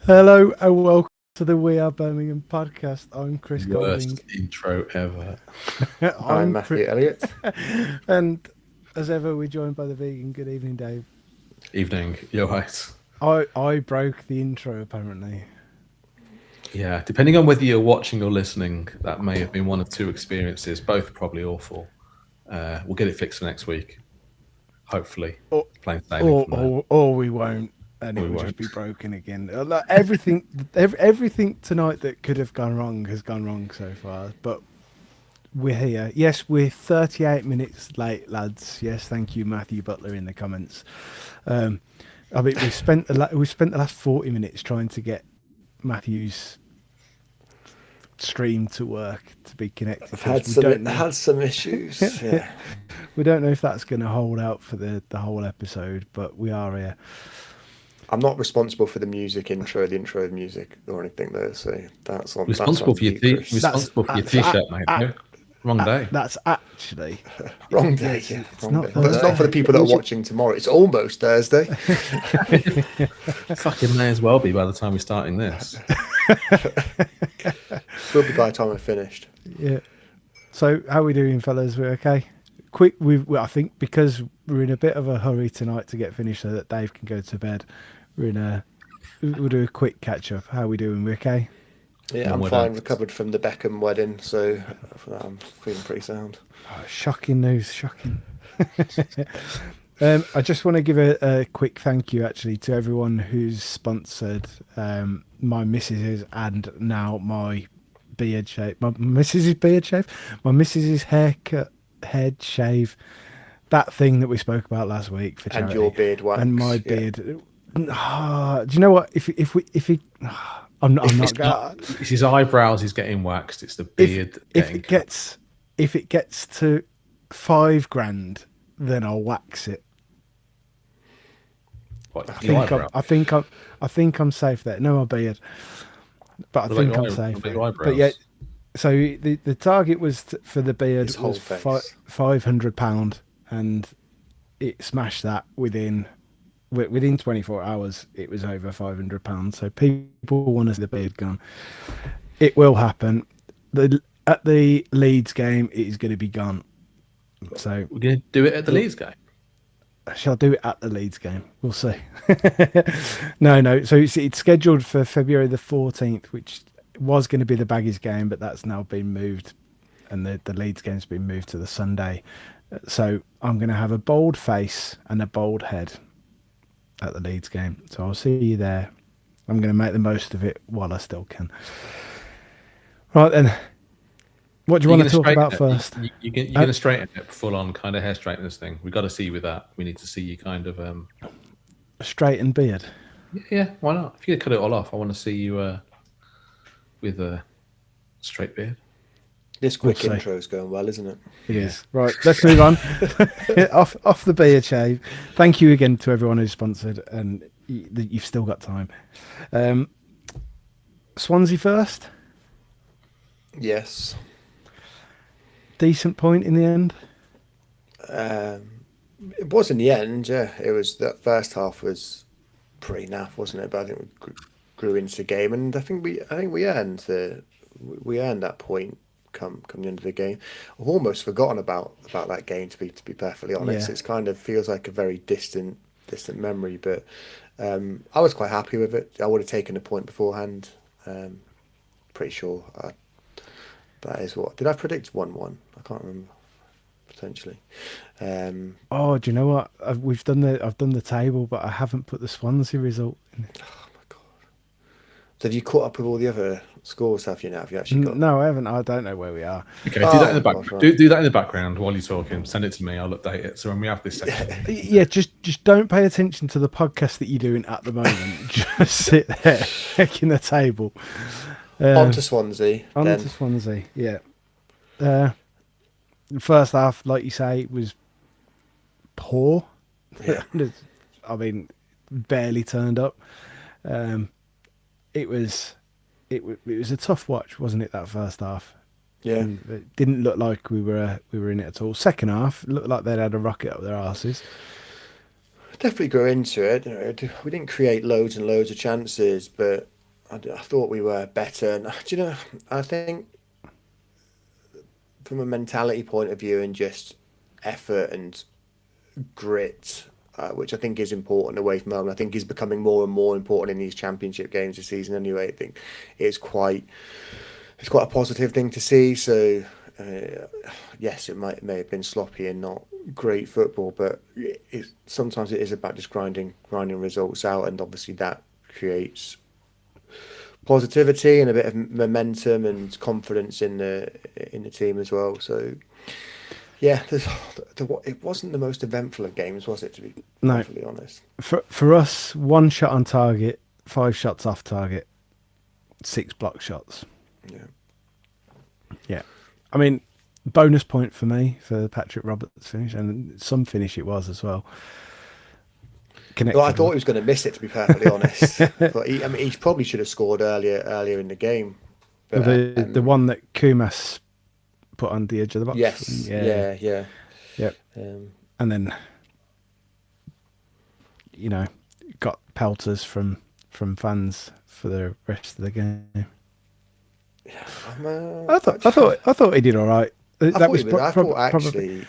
Hello and welcome to the We Are Birmingham podcast. I'm Chris Worst Golding. intro ever. I'm Matthew Elliott. And as ever, we're joined by the vegan. Good evening, Dave. Evening, you're right. I broke the intro apparently. Yeah, depending on whether you're watching or listening, that may have been one of two experiences, both probably awful. We'll get it fixed for next week, hopefully. Plain sailing from there. Or we won't, and it will just be broken again. Like, everything tonight that could have gone wrong has gone wrong so far. But we're here. Yes, we're 38 minutes late, lads. Yes, thank you, Matthew Butler, in the comments. I mean, we spent the last 40 minutes trying to get Matthew's stream to work, to be connected. I've had some issues. Yeah. We don't know if that's going to hold out for the whole episode, but we are here. I'm not responsible for the intro of music or anything there, so that's on. Responsible for your t-shirt, mate. No? Wrong day. That's actually wrong day. Yeah, wrong day. But it's day. not for the people that are watching tomorrow. It's almost Thursday. Fucking may as well be by the time we're starting this. Will be by the time we're finished. Yeah. So how are we doing, fellas? We're okay. Quick. I think because we're in a bit of a hurry tonight to get finished, so that Dave can go to bed. We'll do a quick catch up. How are we doing? We okay? Yeah, I'm fine. Recovered from the Beckham wedding, so I'm feeling pretty sound. Oh, shocking news! Shocking. I just want to give a quick thank you, actually, to everyone who's sponsored my missus's and now my beard shave. My missus's beard shave. My missus's haircut, head shave. That thing that we spoke about last week for charity. And your beard wax. And my beard. Do you know what? If he. I'm not. It's his eyebrows. He's getting waxed. It's the beard. If it gets to $5,000, then I'll wax it. What, I think I'm safe there. No, my beard, but I think I'm safe there. But yeah, so the target was for the beard was £500, and it smashed that within 24 hours. It was over £500. So people want to see the beard gone. It will happen. At the Leeds game, it is going to be gone. So we're going to do it at the Leeds game. Shall I do it at the Leeds game? We'll see. No. So it's scheduled for February the 14th, which was going to be the Baggies game, but that's now been moved, and the Leeds game's been moved to the Sunday. So I'm going to have a bold face and a bold head at the Leeds game. So I'll see you there. I'm going to make the most of it while I still can. Right then. What do you want to talk about first? You're going to straighten it, full on kind of hair straighteners thing. We've got to see you with that. We need to see you kind of a straightened beard. Yeah, why not? If you cut it all off, I want to see you with a straight beard. This quick intro is going well, isn't it? It is. Right, let's move on. off the beard shave. Thank you again to everyone who's sponsored, and you've still got time. Swansea first. Yes. Decent point in the end. It was in the end, yeah. It was that first half was pretty naff, wasn't it? But I think we grew into the game, and I think we earned that point. Come the end of the game, I've almost forgotten about that game. To be perfectly honest, It's kind of feels like a very distant memory. But I was quite happy with it. I would have taken a point beforehand. Pretty sure. That is what did I predict 1-1? I can't remember. Potentially. Do you know what? I've done the table, but I haven't put the Swansea result in. Oh my god! So have you caught up with all the other scores? Have you now? Have you actually got? No, I haven't. I don't know where we are. Okay, do that in the background. Right. Do that in the background while you're talking. Send it to me. I'll update it. So when we have this section, yeah, just don't pay attention to the podcast that you're doing at the moment. Just sit there checking the table. On to Swansea. Swansea, yeah. First half, like you say, was poor. Yeah. I mean, barely turned up. It was a tough watch, wasn't it? That first half. Yeah. And it didn't look like we were in it at all. Second half looked like they'd had a rocket up their arses. definitely grew into it. We didn't create loads and loads of chances, but I thought we were better. And do you know, I think from a mentality point of view and just effort and grit, which I think is important away from home. I think is becoming more and more important in these championship games this season. Anyway, I think it's quite a positive thing to see. So yes, may have been sloppy and not great football, but sometimes it is about just grinding results out, and obviously that creates positivity and a bit of momentum and confidence in the team as well. So yeah, it wasn't the most eventful of games, was it? To be perfectly honest, for us, 1 shot on target, 5 shots off target, 6 block shots. Yeah. I mean, bonus point for me for Patrick Roberts' finish, and some finish it was as well. Well, I thought he was going to miss it, to be perfectly honest. But he probably should have scored earlier in the game. But, the one that Kumas put on the edge of the box. Yes, yeah. And then, got pelters from fans for the rest of the game. Yeah, I thought he did all right. That was probably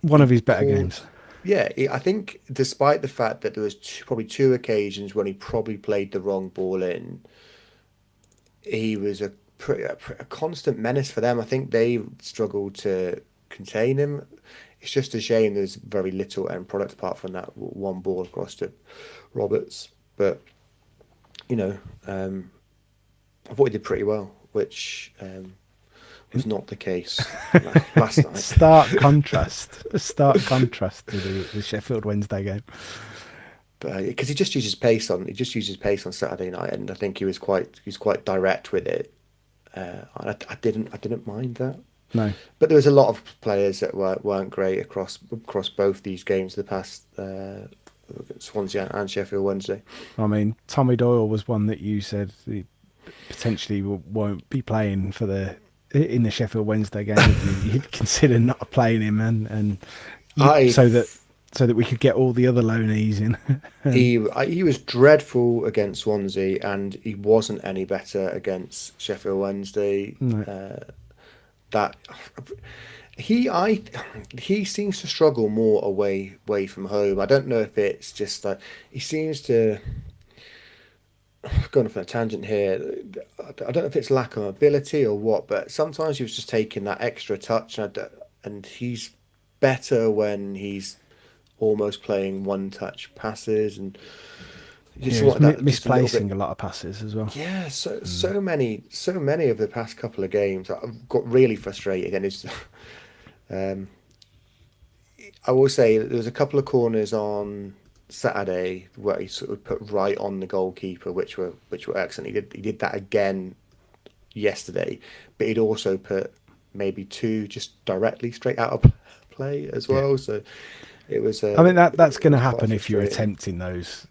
one of his better games. Yeah, I think despite the fact that there was probably 2 occasions when he probably played the wrong ball in, he was a constant menace for them. I think they struggled to contain him. It's just a shame there's very little end product apart from that one ball across to Roberts. But I thought he did pretty well, which was not the case last night. Stark contrast to the Sheffield Wednesday game. But because he just uses pace on Saturday night, and I think he was quite direct with it. I didn't mind that. No, but there was a lot of players that weren't great across both these games. The past Swansea and Sheffield Wednesday. I mean, Tommy Doyle was one that you said he potentially won't be playing in the Sheffield Wednesday game. You'd consider not playing him, so that we could get all the other loanees in. He was dreadful against Swansea, and he wasn't any better against Sheffield Wednesday. No. He seems to struggle more away from home. I don't know if it's just that he seems to. Going off on a tangent here, I don't know if it's lack of ability or what, but sometimes he was just taking that extra touch, and he's better when he's almost playing one-touch passes, and misplacing a lot of passes as well. Yeah, so many of the past couple of games, I've got really frustrated, and it's. I will say there was a couple of corners on Saturday where he sort of put right on the goalkeeper, which were excellent. He did that again yesterday, but he'd also put maybe 2 just directly straight out of play as well. Yeah. So it was. I mean that's going to happen if you're attempting those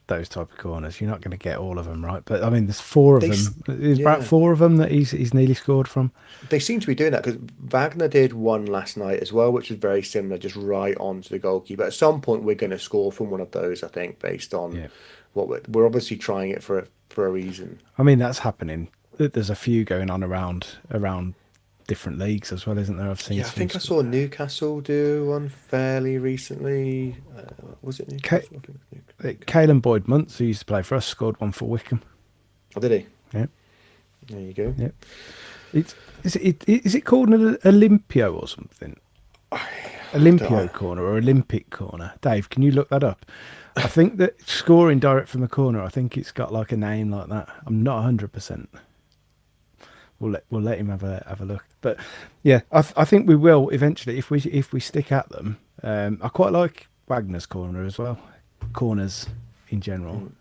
type of corners. You're not going to get all of them right, but I mean there's 4 of them. There's about 4 of them that he's nearly scored from. They seem to be doing that because Wagner did one last night as well, which was very similar, just right onto the goalkeeper. At some point, we're going to score from one of those, I think, based on what we're obviously trying it for a reason. I mean, that's happening. There's a few going on around different leagues as well, isn't there? I've seen. Yeah, I think I saw Newcastle do one fairly recently. Was it Newcastle? Caelan Boyd-Muntz, who used to play for us, scored one for Wickham. Oh, did he? Yeah. There you go. Yeah. Is it called an Olympio or something? Olympio corner or Olympic corner? Dave, can you look that up? I think that scoring direct from the corner, I think it's got like a name like that. I'm not 100%. We'll let him have a look. But yeah, I think we will eventually if we stick at them. I quite like Wagner's corner as well. Corners in general.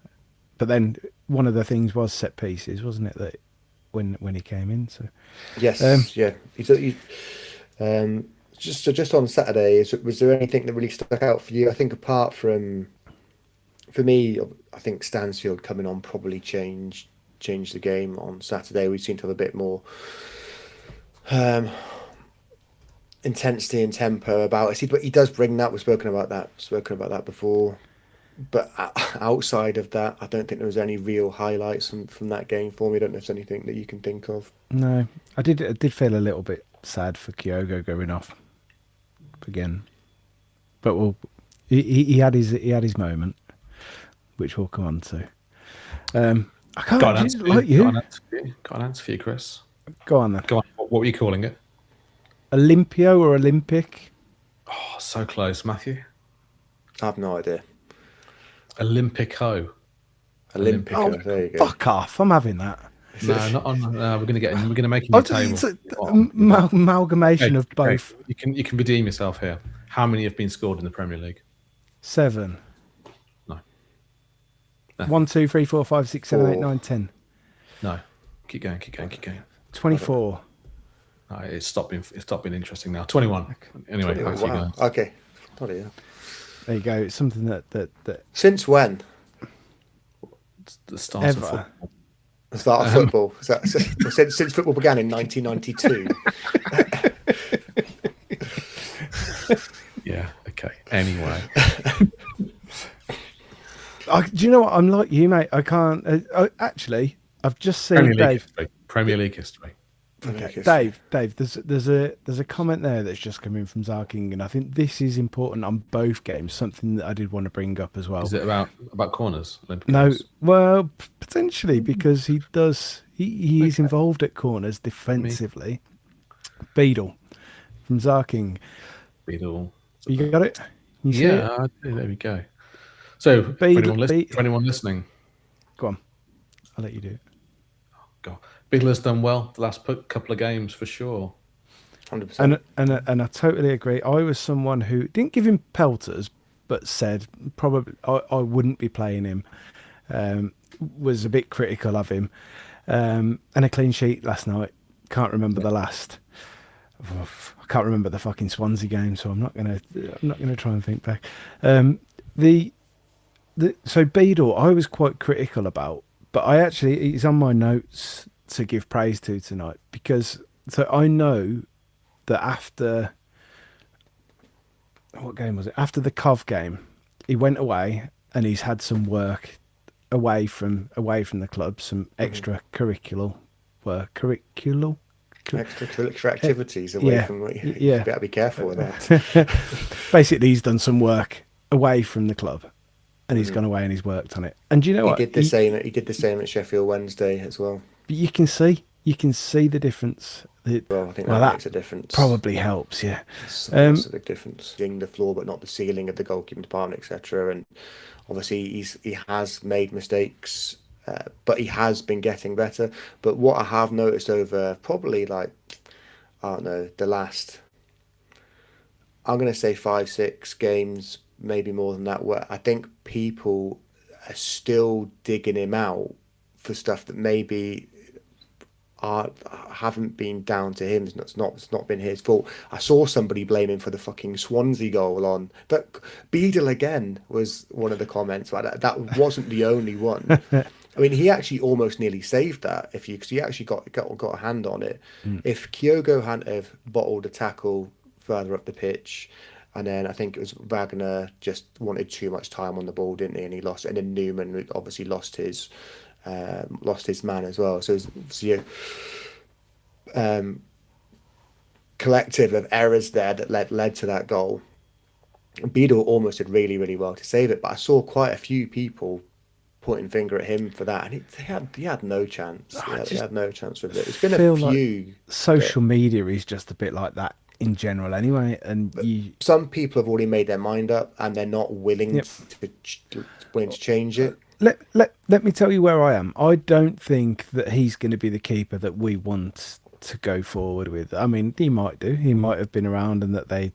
But then one of the things was set pieces, wasn't it? That when he came in. So yes, yeah. Just on Saturday, was there anything that really stuck out for you? I think apart from, for me, I think Stansfield coming on probably changed the game on Saturday. We seemed to have a bit more intensity and tempo about it. But he does bring that. We've spoken about that before. But outside of that, I don't think there was any real highlights from that game for me. I don't know if there's anything that you can think of. No, I did feel a little bit sad for Kyogo going off again, but he had his moment, which we'll come on to. I can't Got an answer for like you. you. Got an answer for you, Chris. Go on then. Go on. What were you calling it? Olympio or Olympic? Oh, so close, Matthew. I have no idea. Olympico. Olympico. There you go. Fuck off! I'm having that. No, not on. No, we're going to get. We're going to make a new table. It's amalgamation of both. You can redeem yourself here. How many have been scored in the Premier League? 7. No. 1, 2, 3, 4, 5, 6, 7, 8, 4. 9, 10. No. Keep going. 24. No, it's stopped being interesting now. 21. Anyway, back to you Wow. guys. Okay. Bloody hell. There you go. It's something that Since when? It's the start Ever. of football. The start of football. Is that, since football began in 1992. Yeah. Okay. Anyway. do you know what? I'm like you, mate. I can't. Actually, I've just seen Dave. Premier League history. Okay, Dave. There's a comment there that's just come in from Zarking, and I think this is important on both games. Something that I did want to bring up as well. Is it about corners? Olympic No, corners? well, potentially because he does. He is involved at corners defensively. Beadle from Zarking. Beadle. You got it? You see it? I do. There we go. So, for anyone listening, Go on. I'll let you do it. God, Beadle has done well the last couple of games for sure. 100%. And I totally agree. I was someone who didn't give him pelters, but said probably I wouldn't be playing him. Was a bit critical of him. And a clean sheet last night. Can't remember the last. I can't remember the fucking Swansea game, so I'm not gonna try and think back. So Beadle, I was quite critical about, but he's on my notes to give praise to tonight because I know that after what game was it? After the Cov game, he went away and he's had some work away from the club, some extracurricular work, Extracurricular activities away from what you better be careful with that. Basically, he's done some work away from the club, and he's gone away and he's worked on it. And do you know what? He did the same at Sheffield Wednesday as well. But you can see the difference. Well, I think that makes a difference. Probably helps, yeah. That's a big difference. Seeing the floor, but not the ceiling of the goalkeeping department, etc. And obviously, he has made mistakes, but he has been getting better. But what I have noticed over probably the last, I'm going to say 5-6 games, maybe more than that, where I think people are still digging him out for stuff that maybe haven't been down to him. It's not been his fault. I saw somebody blame him for the fucking Swansea goal on, but Beadle again was one of the comments. Right? That wasn't the only one. I mean, he actually almost nearly saved that because he actually got a hand on it. If Kyogo hadn't have bottled a tackle further up the pitch, and then I think it was Wagner just wanted too much time on the ball, didn't he? And he lost. And then Newman obviously lost his man as well. So it's collective of errors there that led to that goal. Beadle almost did really, really well to save it, but I saw quite a few people pointing finger at him for that, and he had no chance. He had no chance with it. It's been a few. Like social media is just a bit like that in general, anyway. And some people have already made their mind up, and they're not willing to change it. Let me tell you where I am. I don't think that he's going to be the keeper that we want to go forward with. I mean, he might do. He might have been around and that they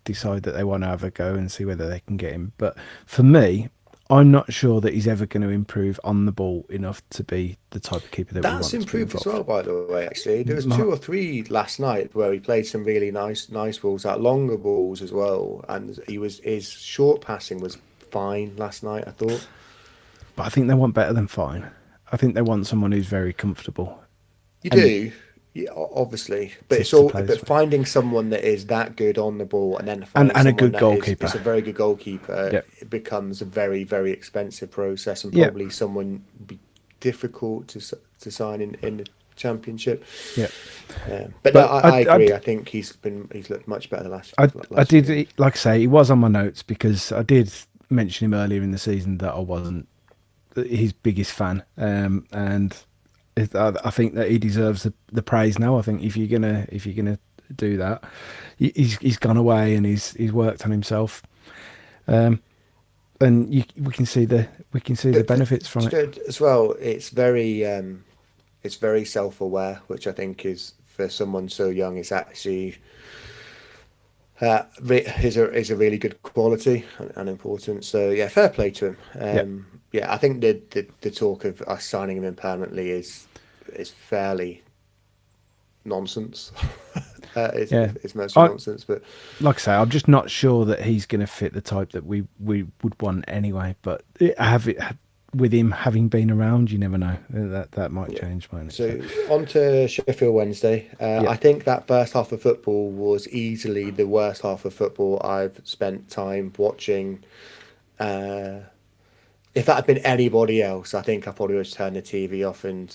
decide that they want to have a go and see whether they can get him. But for me, I'm not sure that he's ever going to improve on the ball enough to be the type of keeper that we want. That's improved as well, by the way. Actually, there was 2 or 3 last night where he played some really nice balls out, longer balls as well, and his short passing was fine last night, I thought. But I think they want better than fine. I think they want someone who's very comfortable. You do, Yeah, obviously, but it's to all. play this But way. finding someone that is that good on the ball, and then And finding a someone good that goalkeeper. is a very good goalkeeper, Yep. it becomes a very very expensive process, and Yep. probably someone be difficult to sign in the championship. Yep. But no, But I agree. I think he's looked much better the I last did, few games. like I say, he was on my notes because I did mention him earlier in the season that I wasn't his biggest fan, and I think that he deserves the praise now. I think if you're gonna do that, he's gone away and he's worked on himself, and we can see the benefits from it. As well, it's very self-aware, which I think is for someone so young is actually is a really good quality and important. So yeah, fair play to him. Yeah, Yeah, I think the talk of us signing him in permanently is fairly nonsense. yeah. It's mostly I nonsense, but Like I say, I'm just not sure that he's going to fit the type that we would want anyway. But with him having been around, you never know. That might yeah. change, mightn't it? So on to Sheffield Wednesday. Yeah. I think that first half of football was easily the worst half of football I've spent time watching. If that had been anybody else, I think I probably would have turned the TV off and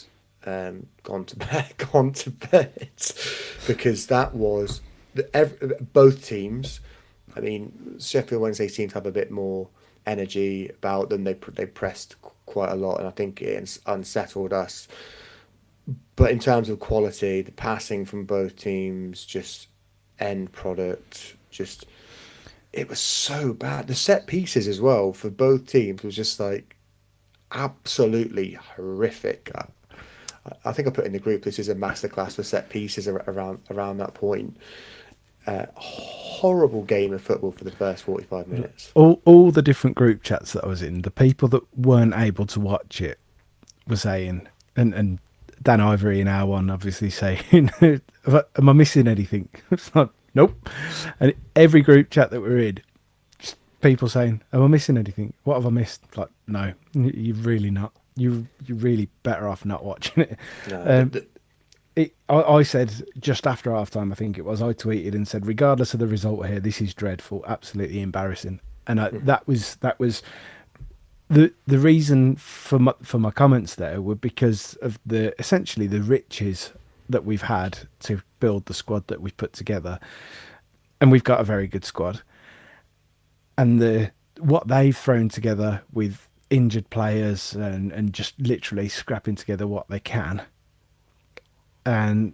gone to bed, because that was both teams. I mean, Sheffield Wednesday seemed to have a bit more energy about them. They pressed quite a lot, and I think it unsettled us. But in terms of quality, the passing from both teams, just end product, just it was so bad. The set pieces as well for both teams was just like absolutely horrific. I think I put in the group, this is a masterclass for set pieces around that point. Horrible game of football for the first 45 minutes. All the different group chats that I was in, the people that weren't able to watch it were saying, and Dan Ivory in our one obviously saying, "Am I missing anything?" It's like, nope. And every group chat that we're in, just people saying, "Am I missing anything? What have I missed?" Like, no, you're really not. You're really better off not watching it. No, I said just after half time, I think it was, I tweeted and said, regardless of the result here, this is dreadful, absolutely embarrassing. And that was the reason for my comments there were because of essentially the riches that we've had to build the squad that we've put together, and we've got a very good squad. And what they've thrown together with injured players and just literally scrapping together what they can. And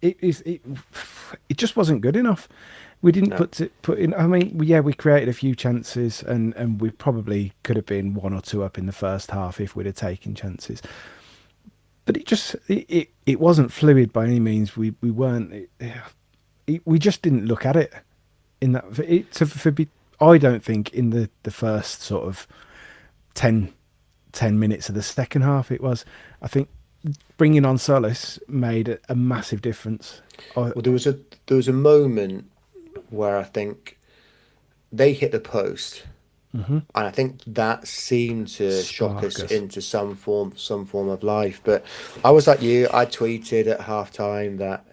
it just wasn't good enough. We didn't put in. I mean, we created a few chances, and we probably could have been one or two up in the first half if we'd have taken chances. But it wasn't fluid by any means. We weren't. We just didn't look at it in that. I don't think in the first sort of 10 minutes of the second half it was. I think bringing on Solis made a massive difference. well, there was a moment where I think they hit the post, and I think that seemed to shock us into some form of life. But I was like you, I tweeted at half time that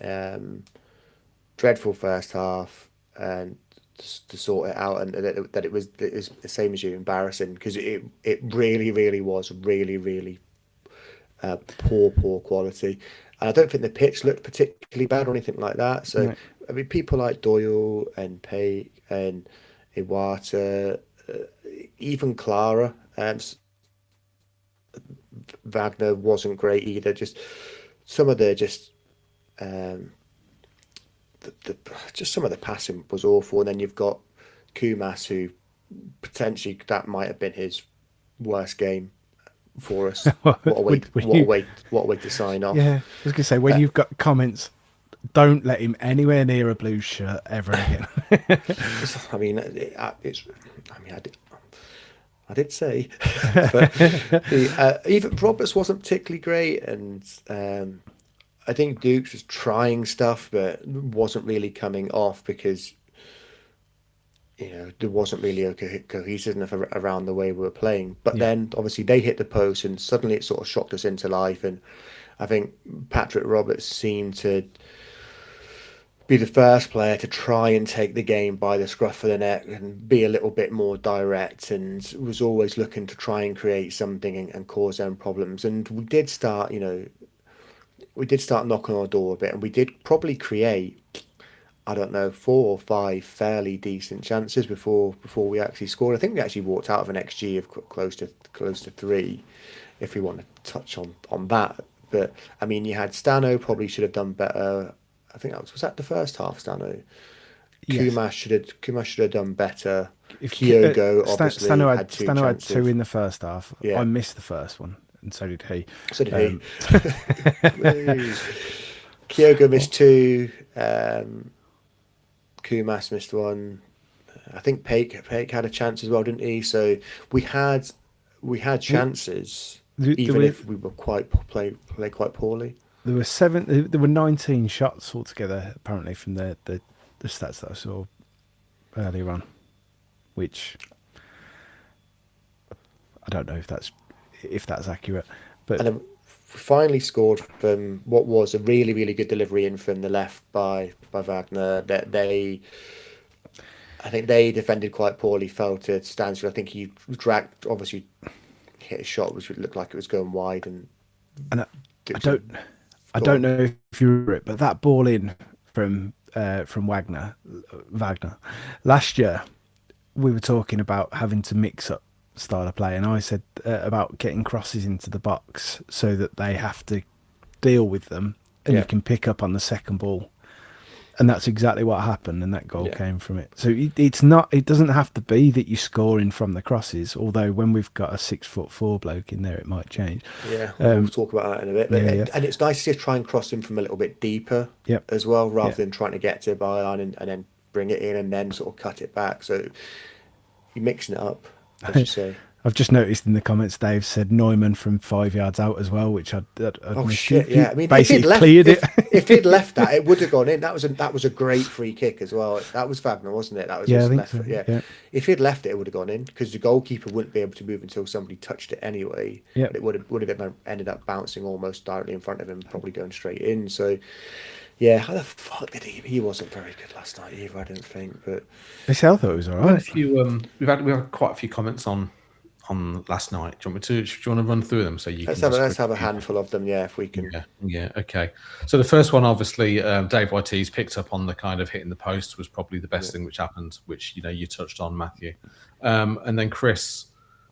dreadful first half, and to sort it out, and that it was the same as you, embarrassing, because it really was really poor quality. And I don't think the pitch looked particularly bad or anything like that. So No. I mean, people like Doyle and Pate and Iwata, even Clara, Wagner wasn't great either. Just some of um, just some of the passing was awful. And then you've got Kumas, who potentially that might have been his worst game for us. What a way to sign off. Yeah, I was gonna say, when you've got comments, don't let him anywhere near a blue shirt ever again. I mean, I did say, but even Roberts wasn't particularly great, and I think Dukes was trying stuff, but wasn't really coming off because there wasn't really a cohesiveness around the way we were playing. But then obviously they hit the post, and suddenly it sort of shocked us into life, and I think Patrick Roberts seemed to be the first player to try and take the game by the scruff of the neck and be a little bit more direct, and was always looking to try and create something and cause them problems. And we did start knocking on our door a bit, and we did probably create, I don't know, 4 or 5 fairly decent chances before we actually scored. I think we actually walked out of an XG of close to 3, if we want to touch on that. But I mean, you had Stano probably should have done better. I think was that the first half. Stano, Yes. Kumash should have done better. If Kyogo obviously had 2 Stano had chances. 2 in the first half. Yeah. I missed the first one, and so did he. So did he. Kyogo missed 2. Kumas missed 1. I think Peik had a chance as well, didn't he? So we had chances, even if we were play quite poorly. There were there were 19 shots altogether, apparently, from the stats that I saw earlier on, which I don't know if that's accurate, but. And then finally scored from what was a really, really good delivery in from the left by Wagner. That I think they defended quite poorly, fell to Stansfield. I think he dragged, obviously hit a shot which looked like it was going wide, and I don't know if you remember it, but that ball in from Wagner last year, we were talking about having to mix up style of play, and I said about getting crosses into the box so that they have to deal with them, and you can pick up on the second ball, and that's exactly what happened, and that goal came from it. So it doesn't have to be that you're scoring from the crosses, although when we've got a 6'4" bloke in there, it might change. We'll talk about that in a bit. But and it's nice to try and cross him from a little bit deeper as well, rather than trying to get to a byline and then bring it in and then sort of cut it back. So you're mixing it up, as you say. I've just noticed in the comments Dave said Neumann from 5 yards out as well, which I'd shit, yeah. I mean, basically cleared it. If he'd left that, it would have gone in. That was a great free kick as well. That was Wagner, wasn't it? That was I think left so. foot, yeah. If he'd left it, it would have gone in, because the goalkeeper wouldn't be able to move until somebody touched it anyway. Yeah. But it would have ended up bouncing almost directly in front of him, probably going straight in. So yeah, how the fuck did he wasn't very good last night either, I didn't think. But I thought it was all right. We've had quite a few comments on last night. Do you want to run through them so you let's have a handful of them, if we can. Yeah, okay. So the first one, obviously, Dave YT's picked up on the kind of hitting the post was probably the best thing which happened, which you touched on, Matthew. And then Chris,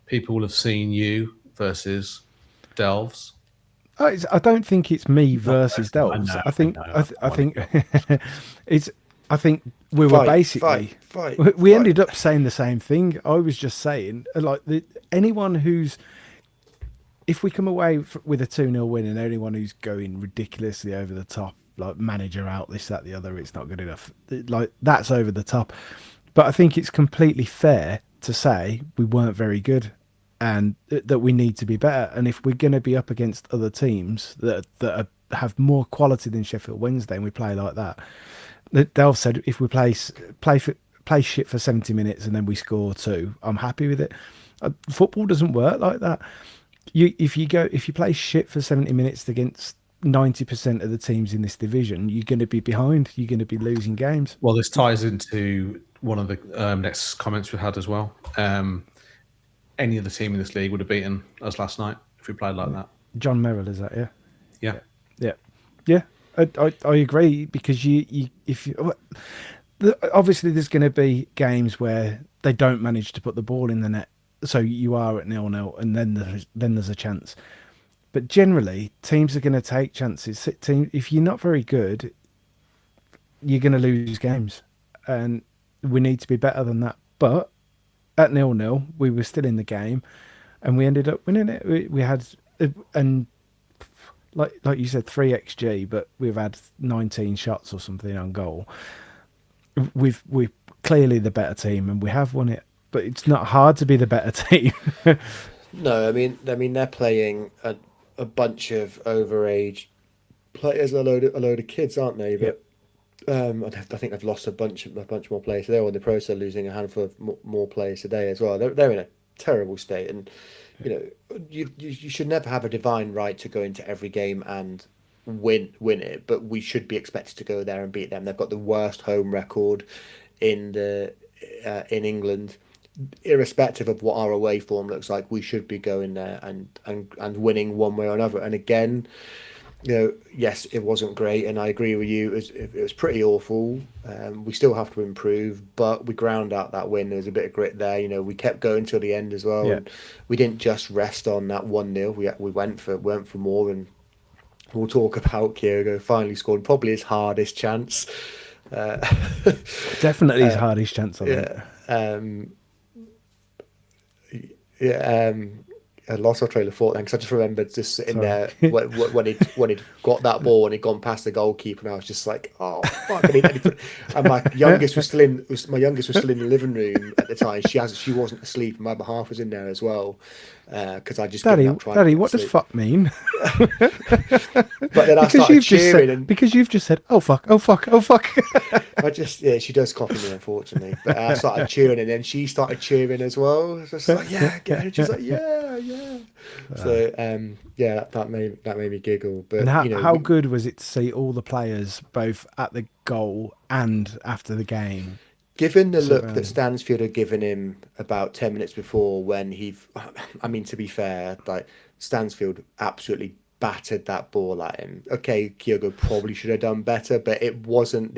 people will have seen you versus Delves. I don't think it's me versus Delves. I think it's. I think we were basically. We ended up saying the same thing. I was just saying, like, anyone who's. If we come away with a 2-0 win, and anyone who's going ridiculously over the top, like manager out, this, that, the other, it's not good enough. Like, that's over the top. But I think it's completely fair to say we weren't very good, and that we need to be better. And if we're going to be up against other teams that have more quality than Sheffield Wednesday, and we play like that, Delve said if we play shit for 70 minutes and then we score 2, I'm happy with it. Football doesn't work like that. If you play shit for 70 minutes against 90% of the teams in this division, you're going to be behind. You're going to be losing games. Well, this ties into one of the next comments we had as well. Any other team in this league would have beaten us last night if we played like that. John Merrill, is that? Yeah. I agree, because obviously there's going to be games where they don't manage to put the ball in the net, so you are at 0-0, and then there's a chance. But generally, teams are going to take chances. If you're not very good, you're going to lose games, and we need to be better than that. But at 0-0, we were still in the game, and we ended up winning it. We had like you said, 3 XG, but we've had 19 shots or something on goal. We're clearly the better team, and we have won it. But it's not hard to be the better team. No, I mean they're playing a bunch of overage players, a load of kids, aren't they? But I think they've lost a bunch more players today, or in the process of losing a handful of more players today as well. They're in terrible state. And you should never have a divine right to go into every game and win it, but we should be expected to go there and beat them. They've got the worst home record in England. Irrespective of what our away form looks like, we should be going there and winning one way or another. And again, yes, it wasn't great, and I agree with you. It was pretty awful. We still have to improve, but we ground out that win. There was a bit of grit there. We kept going till the end as well, and we didn't just rest on that 1-0. We went for more, and we'll talk about Kyogo finally scored probably his hardest chance. Definitely his hardest chance on it. I lost our trail of thought then, because I just remembered just sitting there when he'd got that ball and he'd gone past the goalkeeper, and I was just like, oh fuck! And my youngest was still in the living room at the time. She wasn't asleep, and my other half was in there as well, because I just Daddy, what does fuck mean? But then I started cheering, because you've just said, oh fuck. She does copy me, unfortunately. But I started cheering, and then she started cheering as well. So it's like, yeah, and she's like, yeah. So that made me giggle. But and how good was it to see all the players both at the goal and after the game? Given the look that Stansfield had given him about 10 minutes before, when to be fair, like Stansfield absolutely battered that ball at him. Okay, Kyogo probably should have done better, but it wasn't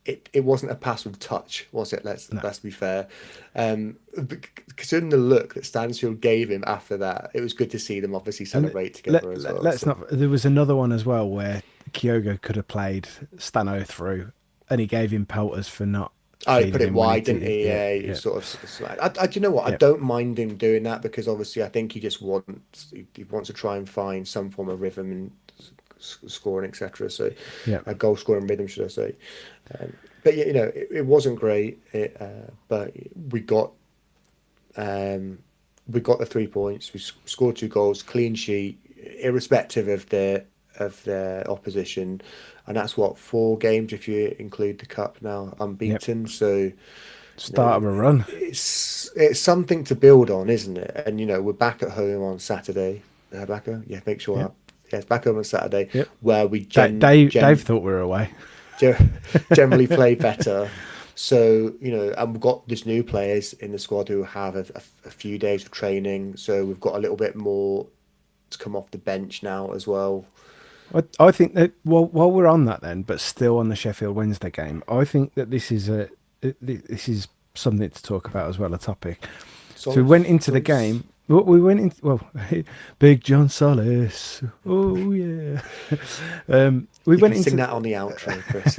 it wasn't a pass with touch, was it? Let's be fair. Considering the look that Stansfield gave him after that, it was good to see them obviously celebrate together as well. There was another one as well where Kyogo could have played Stano through, and he gave him pelters for not. Oh, he put it wide, didn't he? Yeah, he sort of. Do you know what? I don't mind him doing that, because obviously I think he just wants to try and find some form of rhythm and scoring, etc. So, a goal scoring rhythm, should I say? But it wasn't great. But we got the 3 points. We scored 2 goals, clean sheet, irrespective of their opposition. And that's 4 games if you include the cup now, unbeaten. So start of a run. It's something to build on, isn't it? And we're back at home on Saturday. Back home? Yeah, make sure. It's back home on Saturday, where we Dave thought we were away. Generally play better. So and we've got these new players in the squad who have a few days of training. So we've got a little bit more to come off the bench now as well. I think that while we're on that then, but still on the Sheffield Wednesday game, I think that this is something to talk about as well, a topic. So we went into the game. We went in. Big Jhon Solís. Oh yeah. We went into that on the outro, Chris.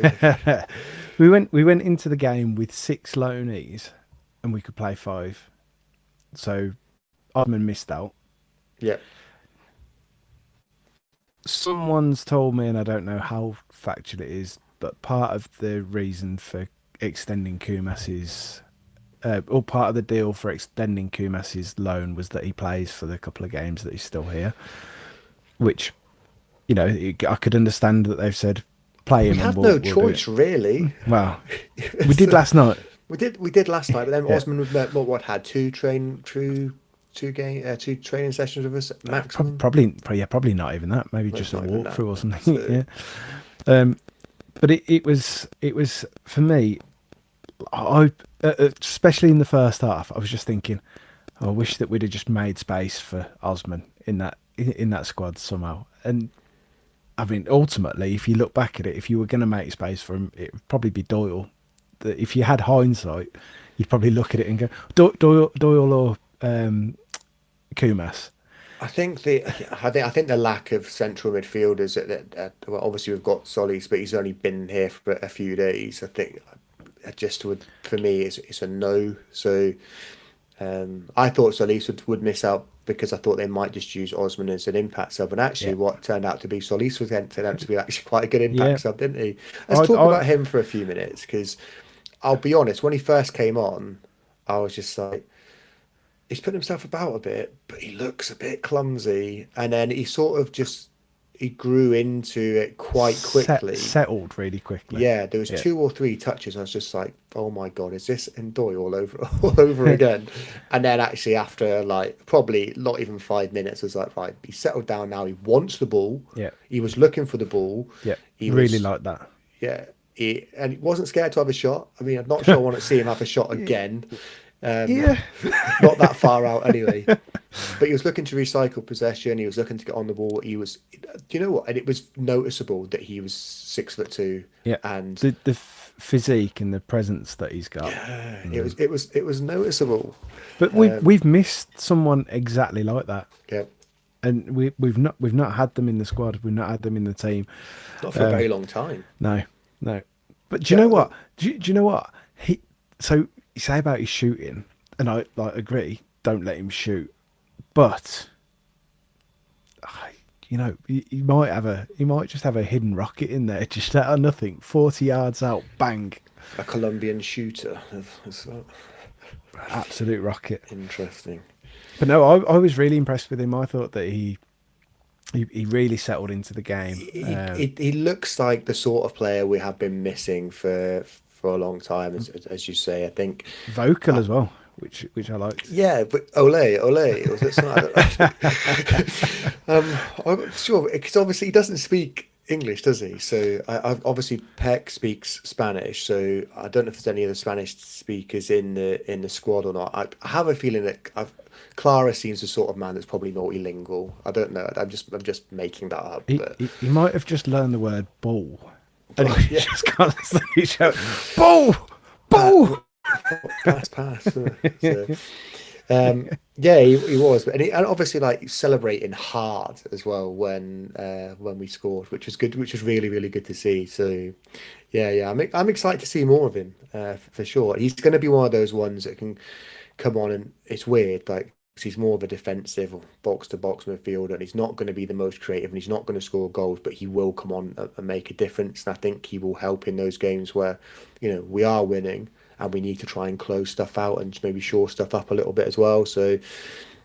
we went into the game with 6 loanees, and we could play 5. So Osman missed out. Yeah. Someone's told me, and I don't know how factual it is, but part of the reason for extending Koumas's, or part of the deal for extending Koumas's loan, was that he plays for the couple of games that he's still here. Which, I could understand that they've said play him. We had no choice, really. Well, we did last night. We did last night, but then Osman had 2 training sessions with us maximum. Probably not even that. Maybe just a walkthrough or something. So, but it was for me. I especially in the first half, I was just thinking, I wish that we'd have just made space for Osman in that squad somehow. And I mean, ultimately, if you look back at it, if you were going to make space for him, it would probably be Doyle. If you had hindsight, you'd probably look at it and go Doyle or Koumas. I think the lack of central midfielders. Well, obviously we've got Solis, but he's only been here for a few days. I think for me it's a no. So I thought Solis would miss out, because I thought they might just use Osman as an impact sub, and actually what turned out to be Solis turned out to be actually quite a good impact sub, didn't he? Let's talk about him for a few minutes, because I'll be honest, when he first came on, I was just like, he's putting himself about a bit, but he looks a bit clumsy. And then he sort of just he grew into it quite quickly. Settled really quickly. Yeah, there was 2 or 3 touches. I was just like, "Oh my god, is this Ndoye all over again?" And then actually after like probably not even 5 minutes, I was like, "Right, he's settled down now. He wants the ball. Yeah. He was looking for the ball. Yeah, He really was, like that. yeah, and he wasn't scared to have a shot. I mean, I'm not sure I want to see him have a shot again. Yeah. Not that far out anyway. But he was looking to recycle possession. He was looking to get on the ball. He was, do you know what? And it was noticeable that he was 6'2". Yeah, And the physique and the presence that he's got. it was noticeable. But we've missed someone exactly like that. Yeah, And we've not had them in the squad. We've not had them in the team. not for a very long time. No. But do you know what? Do you know what? So you say about his shooting, and I agree. Don't let him shoot. But you know, he might just have a hidden rocket in there, just out of nothing. 40 yards out, bang. A Colombian shooter. Absolute rocket. Interesting. But no, I was really impressed with him. I thought that he really settled into the game. He looks like the sort of player we have been missing for a long time, as you say. I think vocal as well, which I liked. Yeah, but ole, was it something? I'm sure, because obviously he doesn't speak English, does he? So obviously Peck speaks Spanish, so I don't know if there's any other Spanish speakers in the squad or not. I have a feeling that Clara seems the sort of man that's probably multilingual. I don't know. I'm just making that up. He might have just learned the word ball, and he just constantly shout ball. Pass. Yeah, he was, and obviously like celebrating hard as well when we scored, which was good, which was really really good to see. So yeah, I'm excited to see more of him for sure. He's going to be one of those ones that can come on, and it's weird, like 'cause he's more of a defensive or box to box midfielder, and he's not going to be the most creative, and he's not going to score goals, but he will come on and make a difference. And I think he will help in those games where we are winning and we need to try and close stuff out and maybe shore stuff up a little bit as well. So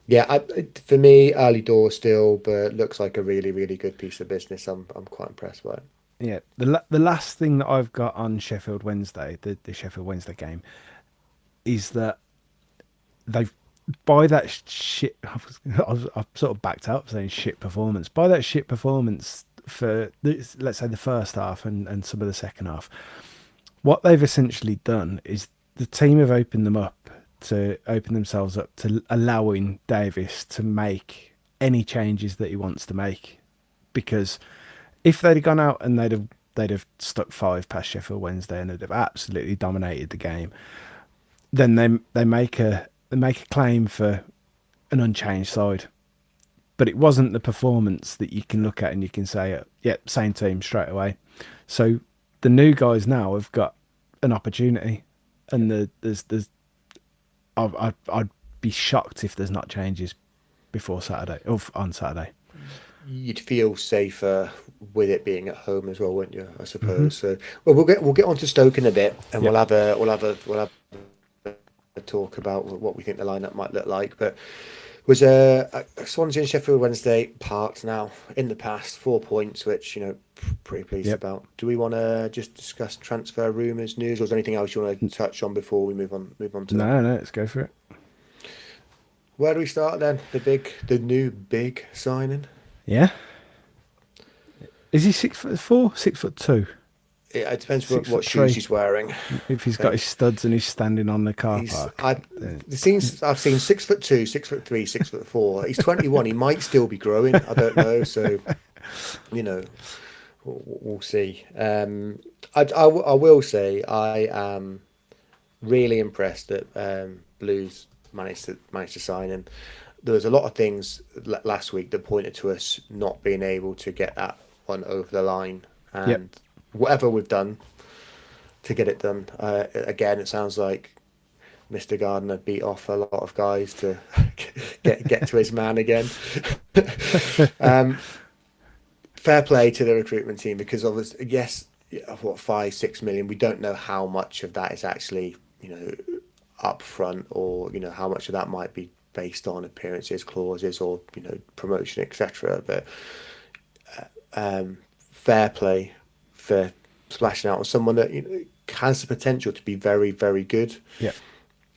yeah, for me, early door still, but looks like a really really good piece of business. I'm quite impressed by it. Yeah, the last thing that I've got on Sheffield Wednesday, the Sheffield Wednesday game, is that they've, by that shit, I've sort of backed up saying shit performance. By that shit performance for, let's say, the first half and some of the second half, what they've essentially done is the team have opened themselves up to allowing Davis to make any changes that he wants to make. Because if they'd have gone out and they'd have stuck 5 past Sheffield Wednesday and they'd have absolutely dominated the game, then they make a claim for an unchanged side. But it wasn't the performance that you can look at and you can say, yeah, same team straight away. So the new guys now have got an opportunity, and I'd be shocked if there's not changes before Saturday or on Saturday. You'd feel safer with it being at home as well, wouldn't you? I suppose. So, well, we'll get on to Stoke in a bit, and we'll have a talk about what we think the lineup might look like. But was Swansea and Sheffield Wednesday parked now in the past, 4 points, which pretty pleased about. Do we want to just discuss transfer rumours, news, or is there anything else you want to touch on before we move on to No, let's go for it. Where do we start then? The new big signing. Yeah. Is he 6'4", 6'2"? It depends what shoes he's wearing. If he's got his studs and he's standing on the car park. I've seen 6'2", 6'3", 6'4". He's 21. He might still be growing. I don't know. So, we'll see. I will say I am really impressed that Blues managed to sign him. There was a lot of things last week that pointed to us not being able to get that one over the line, and whatever we've done to get it done, again, it sounds like Mr. Gardner beat off a lot of guys to get to his man again. Fair play to the recruitment team, because obviously, yes, 5-6 million. We don't know how much of that is actually up front, or how much of that might be based on appearances, clauses, or promotion, etc. But fair play for splashing out on someone that has the potential to be very, very good. Yeah.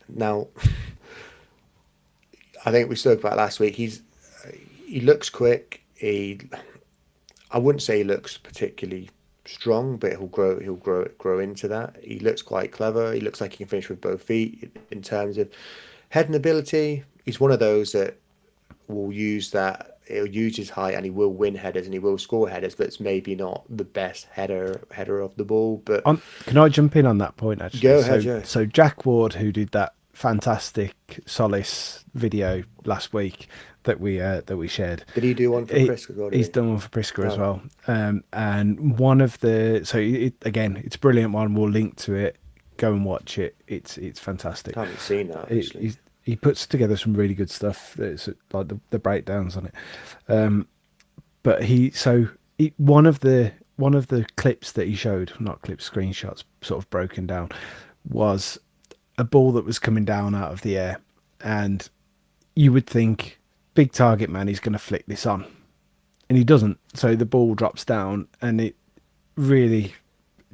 Now, I think we spoke about last week. He looks quick. I wouldn't say he looks particularly strong, but he'll grow into that. He looks quite clever. He looks like he can finish with both feet. In terms of heading ability, he's one of those that will use that. He'll use his height and he will win headers and he will score headers, but it's maybe not the best header of the ball. But can I jump in on that point? Actually, go ahead. Yeah. So Jack Ward, who did that fantastic Solis video last week that we shared. Did he do one for Priska? He's done one for Priska as well. And one of the again, it's a brilliant one. We'll link to it. Go and watch it. It's fantastic. I haven't seen that actually. He puts together some really good stuff. It's like the breakdowns on it. But one of the clips that he showed, not clips, screenshots, sort of broken down, was a ball that was coming down out of the air, and you would think, big target man, he's going to flick this on, and he doesn't. So the ball drops down, and it really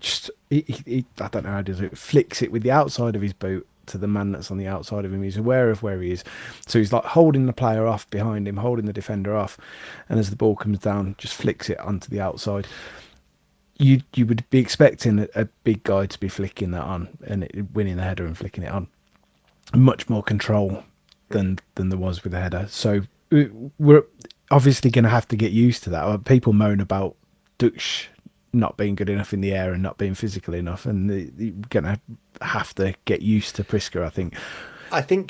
just I don't know how to do it. Flicks it with the outside of his boot to the man that's on the outside of him. He's aware of where he is, so he's like holding the player off behind him, holding the defender off, and as the ball comes down, just flicks it onto the outside. You would be expecting a big guy to be flicking that on and winning the header and flicking it on. Much more control than there was with the header. So we're obviously going to have to get used to that. People moan about Dutch not being good enough in the air and not being physical enough, and you're going to have to get used to Priska, I think. I think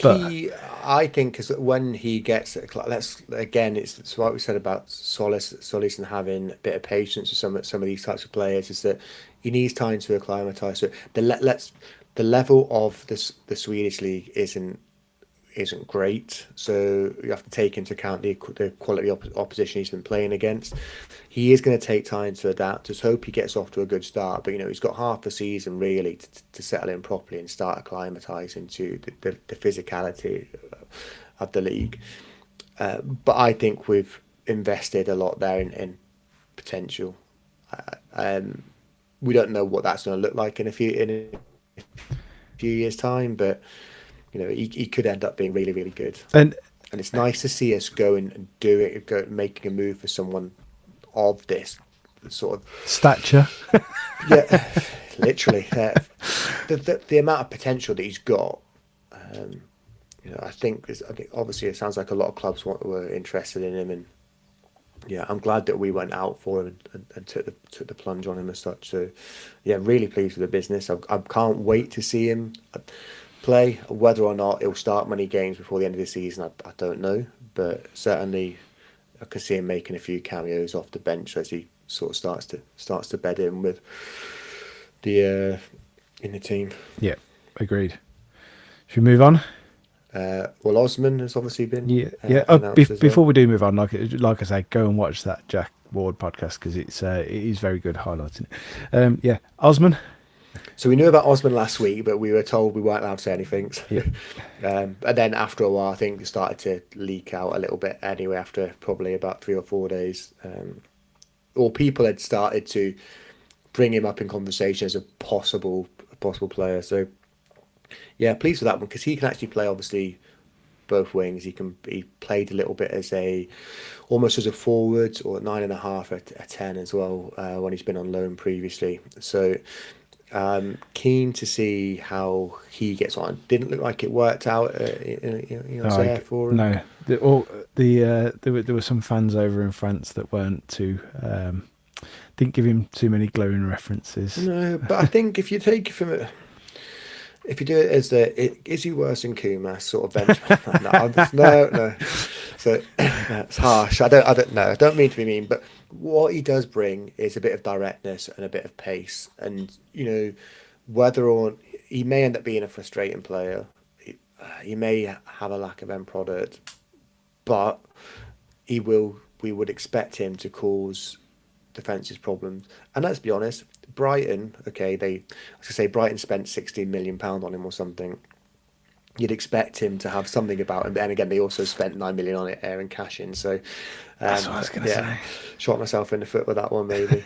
because when he gets, it's what we said about Solis and having a bit of patience with some of these types of players, is that he needs time to acclimatise. So the level of the Swedish league isn't great, so you have to take into account the quality of opposition he's been playing against. He is going to take time to adapt. Just hope he gets off to a good start, but he's got half a season really to settle in properly and start acclimatising to the physicality of the league. But I think we've invested a lot there in potential. We don't know what that's going to look like in a few years' time, but he could end up being really, really good. And it's nice to see us go and do it, making a move for someone of this sort of stature. Yeah, literally. The amount of potential that he's got. I think obviously it sounds like a lot of clubs were interested in him, and yeah, I'm glad that we went out for him and took the plunge on him as such. So yeah, really pleased with the business. I can't wait to see him play. Whether or not he'll start many games before the end of the season, I don't know, but certainly I can see him making a few cameos off the bench as he sort of starts to bed in with the in the team. Yeah, agreed. Should we move on? Well, Osman has obviously been before we do move on, like I say, go and watch that Jack Ward podcast because it is very good highlighting it. Osman. So we knew about Osman last week, but we were told we weren't allowed to say anything. Yeah. And then after a while, I think it started to leak out a little bit anyway, after probably about 3 or 4 days. Or people had started to bring him up in conversation as a possible player. So yeah, pleased with that one, because he can actually play obviously both wings. He played a little bit as almost as a forward, or 9.5 a 10 as well, when he's been on loan previously. So keen to see how he gets on. Didn't look like it worked out for him. No, there were some fans over in France that weren't too didn't give him too many glowing references. No, but I think if you take it from if you do it as is he worse than Kumas sort of benchmark? No. So it's harsh. I don't know. I don't mean to be mean, but what he does bring is a bit of directness and a bit of pace. And whether or he may end up being a frustrating player, he may have a lack of end product, but we would expect him to cause defensive problems. And let's be honest, Brighton, Brighton spent £16 million on him or something. you'd expect him to have something about him. But then again, they also spent 9 million on it, Aaron cash in. So That's what I was going to say. shot myself in the foot with that one, maybe.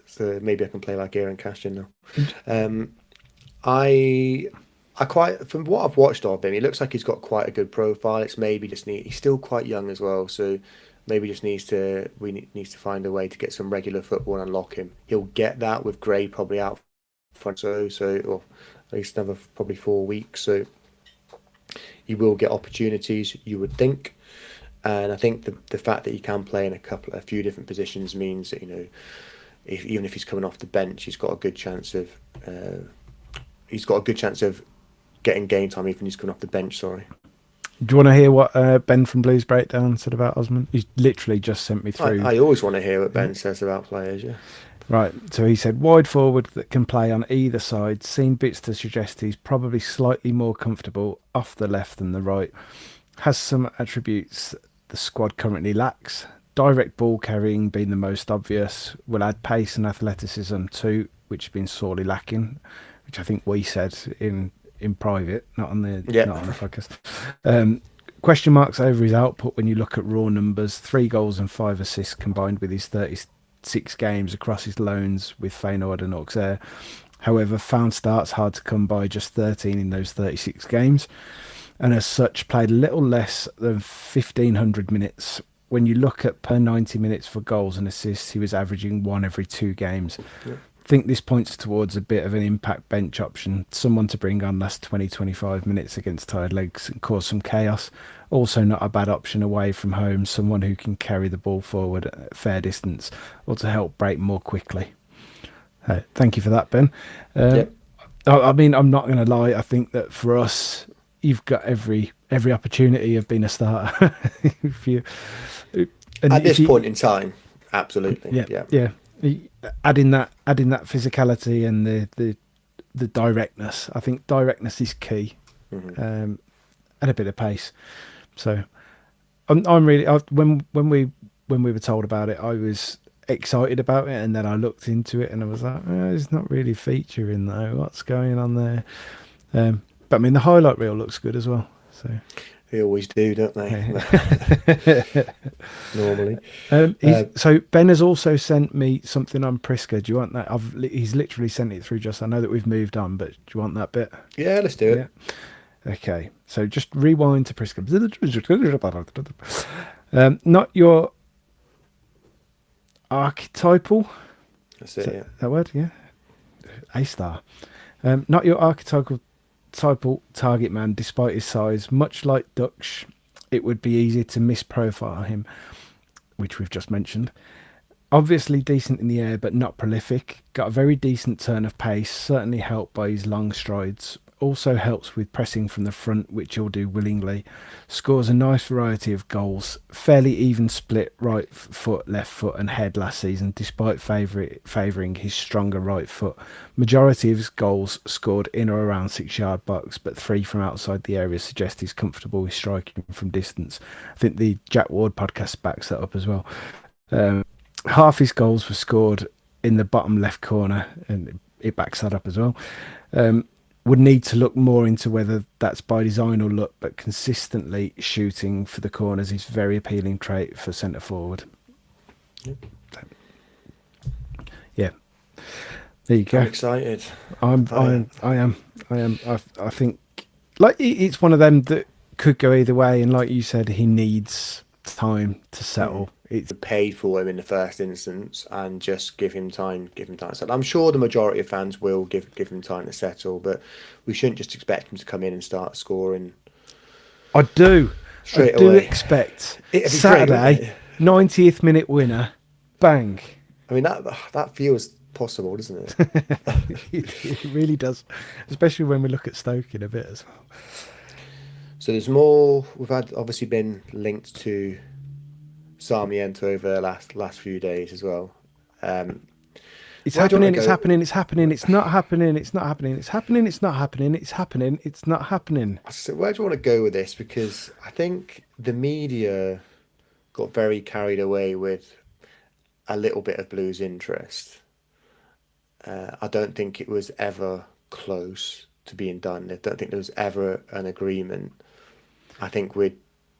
So maybe I can play like Aaron cash in now. I quite, from what I've watched of him, he looks like he's got quite a good profile. It's maybe just he's still quite young as well, so maybe just needs to needs to find a way to get some regular football and unlock him. He'll get that with Gray probably out front, or at least another probably 4 weeks. So he will get opportunities, you would think. And I think the fact that he can play in a few different positions means that, you know, even if he's coming off the bench, he's got a good chance of getting game time even if he's coming off the bench. Sorry. Do you want to hear what Ben from Blues Breakdown said about Osman? He's literally just sent me through. I always want to hear what Ben says about players. Yeah. Right, so he said, wide forward that can play on either side. Seen bits to suggest he's probably slightly more comfortable off the left than the right. Has some attributes the squad currently lacks. Direct ball carrying being the most obvious. Will add pace and athleticism too, which has been sorely lacking, which I think we said in private, not on the podcast. Question marks over his output when you look at raw numbers. 3 goals and 5 assists combined with his 36 games across his loans with Feyenoord and Auxerre. However, found starts hard to come by, just 13 in those 36 games, and as such played a little less than 1,500 minutes. When you look at per 90 minutes for goals and assists, he was averaging 1 every 2 games. Yeah. I think this points towards a bit of an impact bench option, someone to bring on last 20-25 minutes against tired legs and cause some chaos. Also not a bad option away from home, someone who can carry the ball forward at a fair distance or to help break more quickly. Thank you for that, Ben. I mean, I'm not going to lie. I think that for us, you've got every opportunity of being a starter. At this point in time, absolutely. Yeah. Adding that physicality and the directness. I think directness is key, and a bit of pace. So I'm really when we were told about it, I was excited about it, and then I looked into it and I was like, it's not really featuring though. What's going on there? But I mean, the highlight reel looks good as well. So they always do, don't they? Normally. So Ben has also sent me something on Priska. Do you want that? He's literally sent it through. Just I know that we've moved on, but do you want that bit? Yeah, let's do it. Okay, so just rewind to Priska. Not your archetypal. That's it. That word, yeah. A star. Not your archetypal target man, despite his size. Much like Dutch, it would be easy to misprofile him, which we've just mentioned. Obviously decent in the air, but not prolific. Got a very decent turn of pace, certainly helped by his long strides. Also helps with pressing from the front, which he'll do willingly. Scores a nice variety of goals. Fairly even split right foot, left foot and head last season, despite favouring his stronger right foot. Majority of his goals scored in or around 6-yard box, but 3 from outside the area suggest he's comfortable with striking from distance. I think the Jack Ward podcast backs that up as well. Half his goals were scored in the bottom left corner, and it backs that up as well. Would need to look more into whether that's by design or luck, but consistently shooting for the corners is very appealing trait for centre forward. Yeah, there you go. I'm excited. I am. I think like it's one of them that could go either way, and like you said, he needs time to settle. It's paid for him in the first instance, and just give him time. To settle. I'm sure the majority of fans will give him time to settle, but we shouldn't just expect him to come in and start scoring. I do away. Expect Saturday, 90th minute winner, bang. I mean that feels possible, doesn't it? It really does, especially when we look at Stoke in a bit as well. So there's more. We've had obviously been linked to Sarmiento over the last few days as well. It's happening, it's happening, it's happening, it's not happening, it's not happening, it's happening, it's not happening, it's happening, it's not happening. So where do you want to go with this? Because I think the media got very carried away with a little bit of Blues interest. I don't think it was ever close. to being done. I don't think there was ever an agreement. I think we'd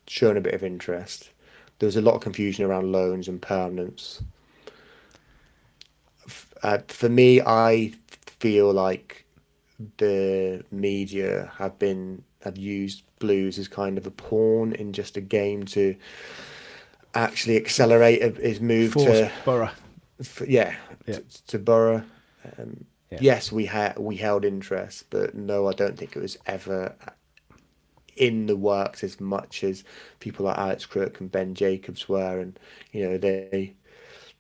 shown a bit of interest. There was a lot of confusion around loans and permanence. For me, I feel like the media have used Blues as kind of a pawn in just a game to actually accelerate his move to Borough. To Borough. Yeah. Yes, we held interest, but no, I don't think it was ever in the works as much as people like Alex Crook and Ben Jacobs were, and you know they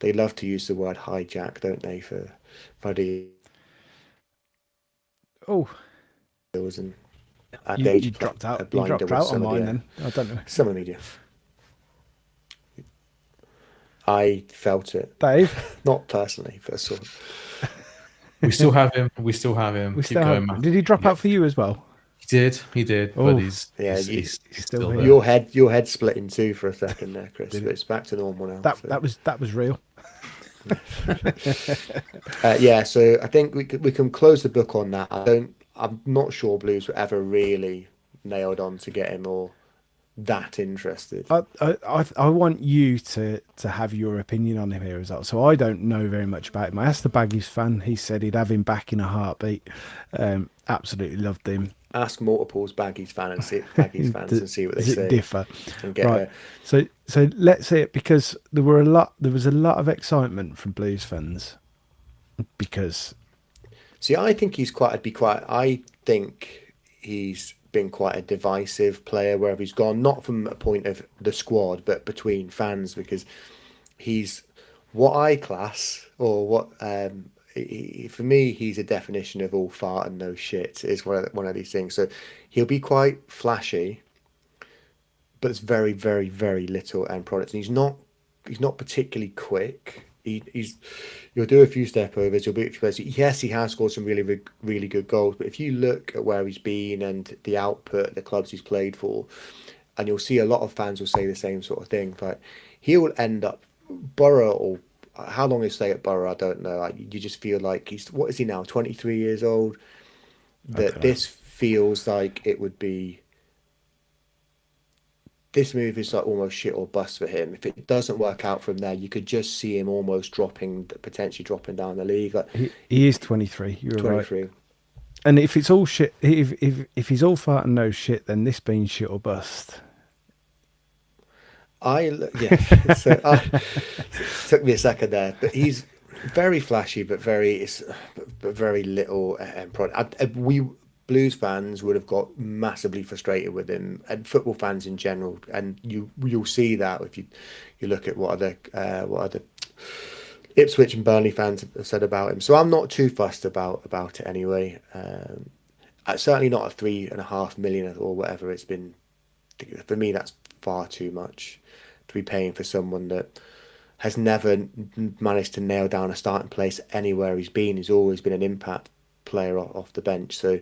love to use the word hijack, don't they, for the deals and you dropped out. You dropped out on mine then. I don't know. Some of the media. I felt it, Dave. not personally, but sort of. We still have him. We still have him. We still have him. Did he drop out for you as well? He did, but he's still there. Your head split in two for a second there, Chris. But it's back to normal now. That was real. So I think we can close the book on that. I'm not sure Blues were ever really nailed on to get him or that interested. I want you to have your opinion on him here as well. So I don't know very much about him. I asked the Baggies fan. He said he'd have him back in a heartbeat. Absolutely loved him. Ask multiples Baggies fans and see what they say. Differ. And get right. So let's say it, because there was a lot of excitement from Blues fans because. See, I think I think he's been quite a divisive player wherever he's gone, not from a point of the squad, but between fans, because he's what I class, or what for me, he's a definition of all fart and no shit. Is one of these things. So he'll be quite flashy, but it's very, very, very little end product, and he's not particularly quick. He'll do a few step overs. He'll be explosive. Yes, he has scored some really, really good goals. But if you look at where he's been and the output, the clubs he's played for, and you'll see a lot of fans will say the same sort of thing. Like he will end up Borough, or how long he'll stay at Borough, I don't know. You just feel like what is he now? 23 years old. That this feels like it would be. This move is like almost shit or bust for him. If it doesn't work out from there, you could just see him almost potentially dropping down the league. Like, he is 23. You're 23. Right. And if it's all shit, if he's all fart and no shit, then this being shit or bust. It took me a second there, but he's very flashy, but very little product. Blues fans would have got massively frustrated with him, and football fans in general, and you'll see that if you look at what other Ipswich and Burnley fans have said about him. So I'm not too fussed about it anyway. Certainly not a 3.5 million or whatever it's been. For me, that's far too much to be paying for someone that has never managed to nail down a starting place anywhere he's been. He's always been an impact player off the bench. So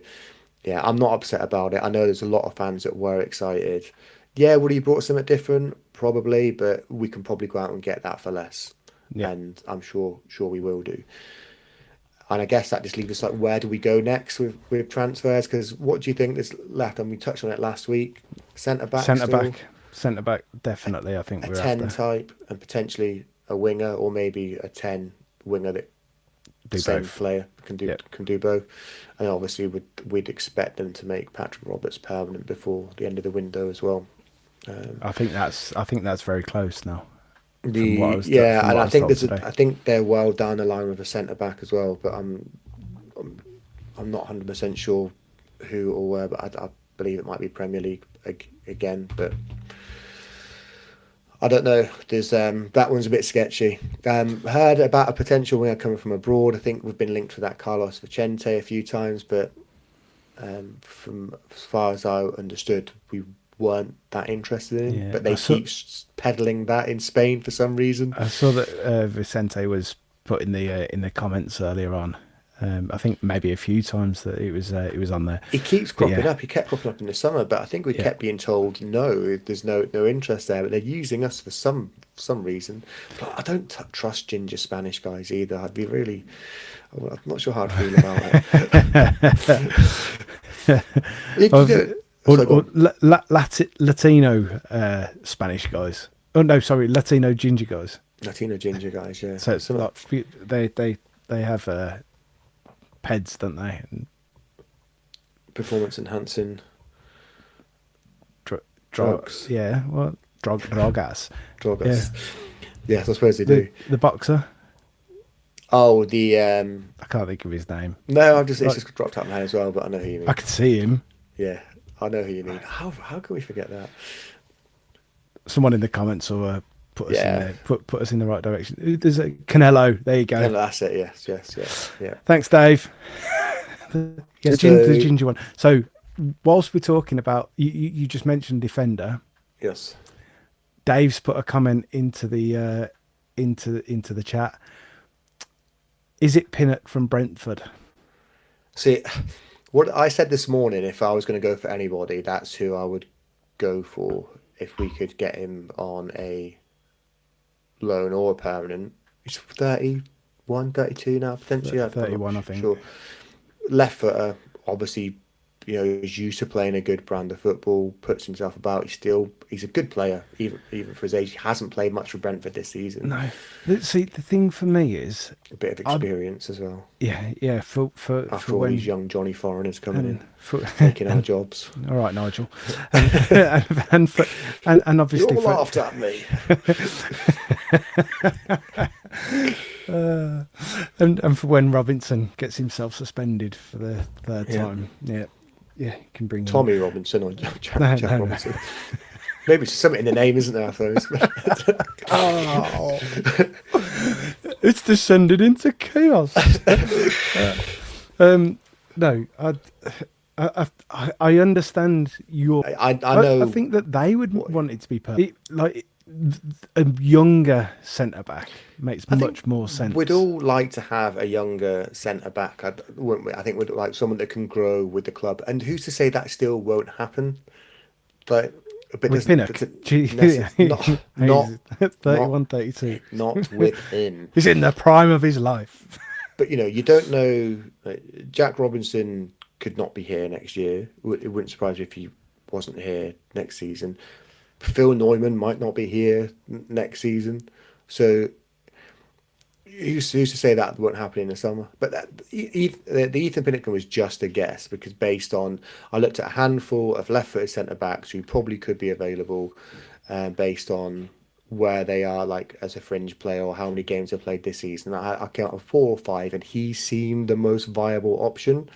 yeah, I'm not upset about it. I know there's a lot of fans that were excited. Yeah, would he brought something different? Probably, but we can probably go out and get that for less. Yeah. And I'm sure we will do. And I guess that just leaves us like, where do we go next with transfers? Because what do you think is left? And we touched on it last week. Centre back, definitely. I think we're 10 after. Type, and potentially a winger, or maybe a 10 winger that same both. Player can do both. And obviously we'd expect them to make Patrick Roberts permanent before the end of the window as well. I think that's very close now. I think they're well down the line with a centre back as well, but I'm not 100% sure who or where, but I believe it might be Premier League again, but I don't know. There's that one's a bit sketchy. Heard about a potential winger coming from abroad. I think we've been linked with that Carlos Vicente a few times, but from as far as I understood, we weren't that interested in. Yeah, but they keep peddling that in Spain for some reason. I saw that Vicente was put in the comments earlier on. I think maybe a few times that it was on there. He keeps cropping up. He kept cropping up in the summer, but I think we kept being told no, there's no interest there. But they're using us for some reason. But I don't trust ginger Spanish guys either. I'm not sure how I'd feel about it. You Of- do- or so go on. Latino Spanish guys. Oh no, sorry, Latino ginger guys. Latino ginger guys, yeah. So Some- like, they have peds, don't they? And performance enhancing dr- drugs. Yeah, well, drogas. Drugs. Yes, I suppose they do. The boxer. Oh, the I can't think of his name. no, it's Like- just dropped out of my head as well, but I know who you mean. I could see him. Yeah, I know who you mean. How can we forget that? Someone in the comments will put us Yeah. in there, put us in the right direction. There's a Canelo. There you go. And that's it. Yes. Yeah. Thanks, Dave. Yeah, So- the ginger one. So, whilst we're talking about, you just mentioned defender. Yes. Dave's put a comment into the into the chat. Is it Pinnock from Brentford? See, what I said this morning, if I was going to go for anybody, that's who I would go for if we could get him on a loan or a permanent. He's 31, 32 now, potentially. I'm not 31, I think. Sure. Left footer, obviously, he's used to playing a good brand of football, puts himself about. He's a good player, even for his age. He hasn't played much for Brentford this season. No. See, the thing for me is, A bit of experience as well. yeah, for After all when these young Johnny foreigners coming in, for, taking our jobs. all right, Nigel, and obviously You all for, laughed at me. and for when Robinson gets himself suspended for the third Yeah. time. Yeah, you can bring him. Tommy Robinson or Jack No, Robinson. Maybe it's something in the name, isn't there? I suppose. Oh, it's descended into chaos. No, I understand your. I know. I think that they would want it to be perfect. Like a younger centre back makes much more sense. We'd all like to have a younger centre back, wouldn't we? I think we'd like someone that can grow with the club. And who's to say that still won't happen? But with Pinnock, not 31, 32. not within. He's in the prime of his life. But you don't know. Jack Robinson could not be here next year. It wouldn't surprise me if he wasn't here next season. Phil Neumann might not be here next season. So who's to say that won't happen in the summer? But the Ethan Pinnock was just a guess, because based on, I looked at a handful of left-footed centre-backs who probably could be available based on where they are, like as a fringe player, or how many games they've played this season. I counted 4 or 5, and he seemed the most viable option.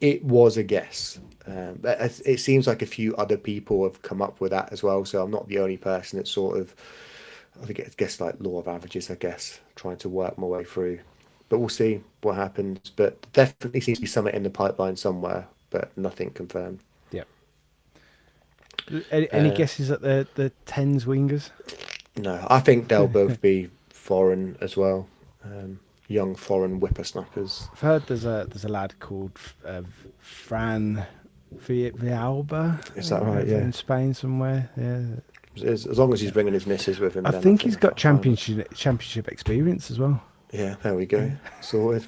It was a guess. But it seems like a few other people have come up with that as well. So I'm not the only person that's sort of, I guess like law of averages, I guess, trying to work my way through. But we'll see what happens. But definitely seems to be something in the pipeline somewhere, but nothing confirmed. Yeah. Any guesses at the 10s wingers? No, I think they'll both be foreign as well. Young foreign whippersnappers. I've heard there's a lad called Fran Villalba. Is that right? Yeah. In Spain somewhere. Yeah. As long as he's bringing his missus with him. I then think he's got I'll find it. championship experience as well. Yeah, there we go. Sorted.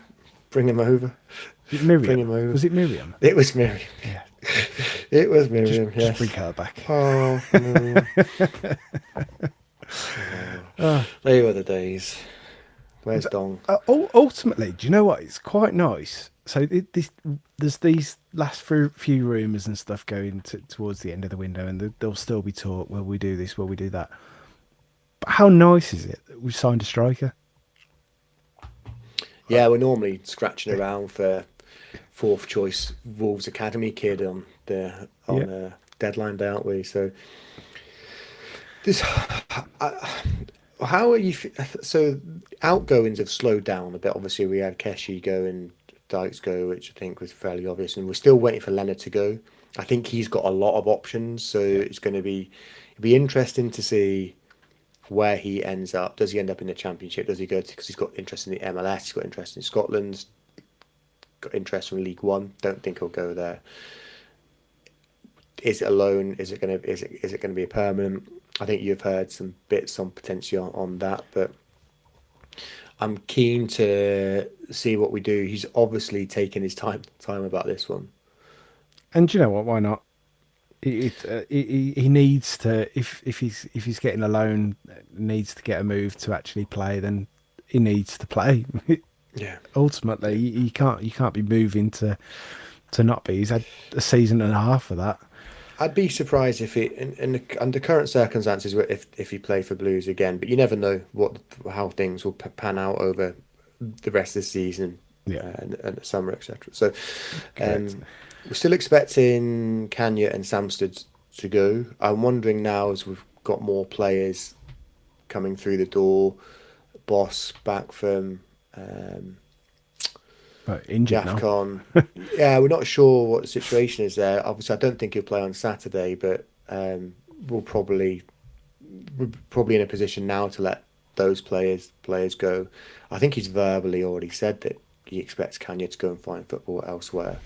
Bring him over. Bring him Miriam. over. Was it Miriam? It was Miriam. Yeah. It was Miriam. Just Yes. bring her back. Oh, Miriam. They were the days. Where's Dong? Ultimately, do you know what? It's quite nice. So there's these last few rumours and stuff going towards the end of the window, and there'll still be talk. Will we do this? Will we do that? But how nice is it that we've signed a striker? Yeah, we're normally scratching around for fourth choice Wolves Academy kid on deadline day, aren't we? So this, how are you? So outgoings have slowed down a bit. Obviously, we had Keshi go and Dykes go, which I think was fairly obvious, and we're still waiting for Leonard to go. I think he's got a lot of options, so it's going to be interesting to see where he ends up. Does he end up in the Championship? Does he go because he's got interest in the MLS? He's got interest in Scotland. Got interest in League One. Don't think he'll go there. Is it a loan? Is it going to be a permanent? I think you've heard some bits on potential on that, but I'm keen to see what we do. He's obviously taken his time about this one. And do you know what? Why not? He needs to, if he's getting a loan, needs to get a move to actually play, then he needs to play. Yeah. Ultimately, you can't be moving to not be. He's had a season and a half for that. I'd be surprised if he, under current circumstances, if he played for Blues again. But you never know how things will pan out over the rest of the season, and the summer, etc. So, we're still expecting Kanya and Samsted to go. I'm wondering now, as we've got more players coming through the door, Boss back from Injured now. JAFCON. Yeah, we're not sure what the situation is there. Obviously, I don't think he'll play on Saturday, but we're probably in a position now to let those players go. I think he's verbally already said that he expects Kanya to go and find football elsewhere.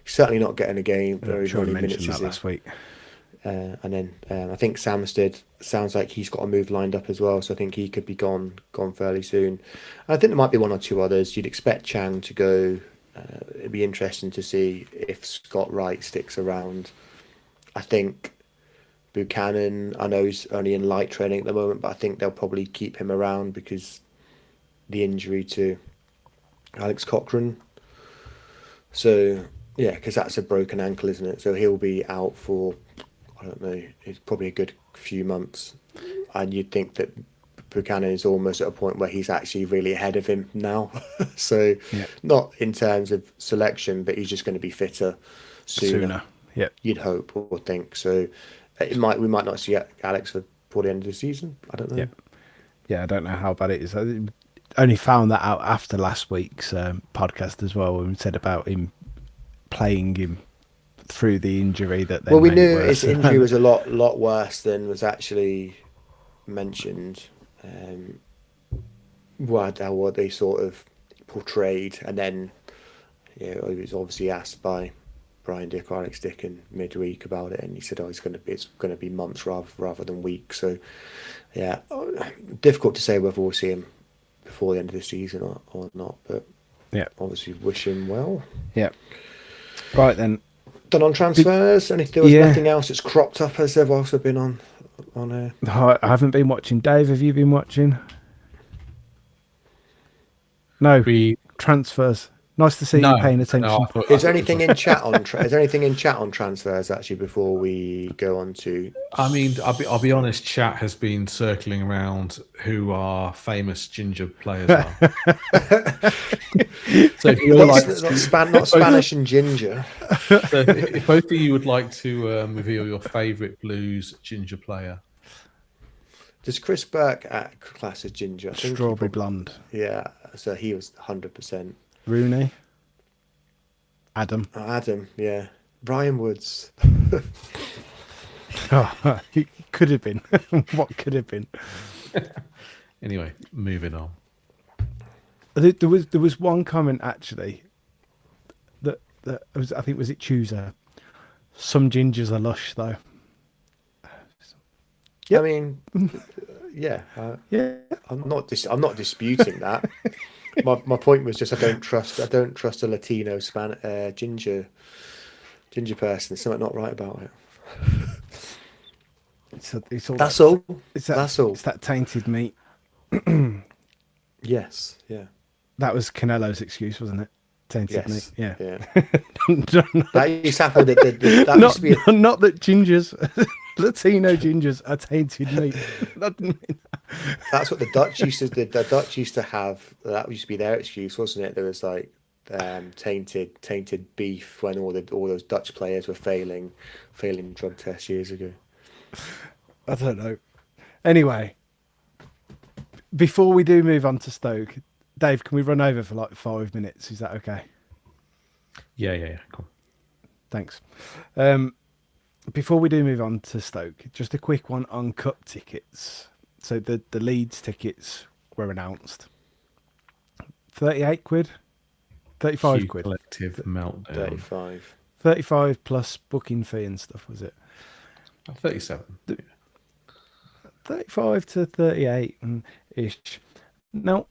He's certainly not getting a game very many minutes that last week. And then I think Samsted sounds like he's got a move lined up as well, so I think he could be gone fairly soon. I think there might be one or two others. You'd expect Chang to go. It'd be interesting to see if Scott Wright sticks around. I think Buchanan, I know he's only in light training at the moment, but I think they'll probably keep him around because the injury to Alex Cochrane. So, yeah, because that's a broken ankle, isn't it? So he'll be out for, I don't know, it's probably a good few months. And you'd think that Buchanan is almost at a point where he's actually really ahead of him now. So not in terms of selection, but he's just going to be fitter sooner. Yeah, you'd hope or think. So we might not see Alex for the end of the season. I don't know. Yeah, I don't know how bad it is. I only found that out after last week's podcast as well, when we said about him playing him through the injury. That we knew his injury was a lot worse than was actually mentioned. What they sort of portrayed, and then he was obviously asked by Brian Dick or Alex Dick in midweek about it, and he said, it's going to be months rather than weeks. So yeah, difficult to say whether we'll see him before the end of the season or not, but obviously wish him well. Yeah. Right then. Done on transfers, and if there was nothing else that's cropped up, as they've also been on I haven't been watching. Dave, have you been watching? No. Transfers. Nice to see you paying attention. Is there anything in chat on transfers actually before we go on to? I mean, I'll be honest. Chat has been circling around who our famous ginger players are. So if you not Spanish and ginger. So if both of you would like to reveal your favourite Blues ginger player. Does Chris Burke act class as ginger? I think Strawberry blonde. Yeah, so he was 100%. Rooney. Adam, yeah. Brian Woods. He could have been. What could have been? Anyway, moving on. There was one comment actually that was, I think, was it Chooser? Some gingers are lush though. Yep. I mean, yeah. I'm not disputing that. My point was just I don't trust a Latino ginger person. There's something not right about it. That's all. It's that tainted meat. Yes. Yeah. That was Canelo's excuse, wasn't it? Tainted meat. Yeah. That used to happen. That used to be not that gingers, Latino gingers, are tainted meat. That didn't mean that. That's what the Dutch used to. The Dutch used to have. That used to be their excuse, wasn't it? There was like tainted beef when all those Dutch players were failing drug tests years ago. I don't know. Anyway, before we do move on to Stoke, Dave, can we run over for like 5 minutes? Is that okay? Yeah. Cool. Thanks. Before we do move on to Stoke, just a quick one on cup tickets. So the Leeds tickets were announced. 38 quid? 35 quid? Collective meltdown. 35 plus booking fee and stuff, was it? 37. 35 to 38 ish. Now,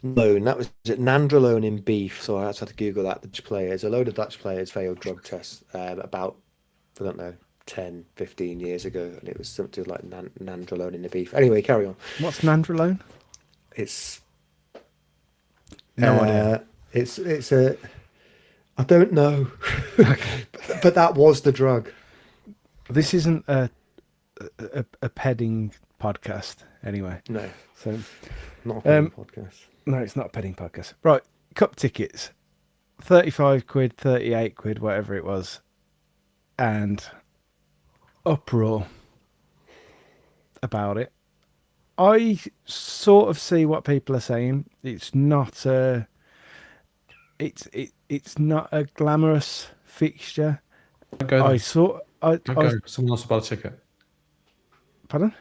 loan. That was it, nandrolone in beef. So I had to Google that. Dutch players, a load of Dutch players failed drug tests about, I don't know, 10, 15 years ago, and it was something like nandrolone in the beef. Anyway, carry on. What's nandrolone? It's No idea. it's a, I don't know, but that was the drug. This isn't a pedding podcast, anyway. No, So not a podcast. no, it's not a pedding podcast. Right, cup tickets, 35 quid, 38 quid, whatever it was, and uproar about it. I sort of see what people are saying. It's not a, it's not a glamorous fixture. Don't go then. Don't go. Someone else will buy a ticket. Pardon?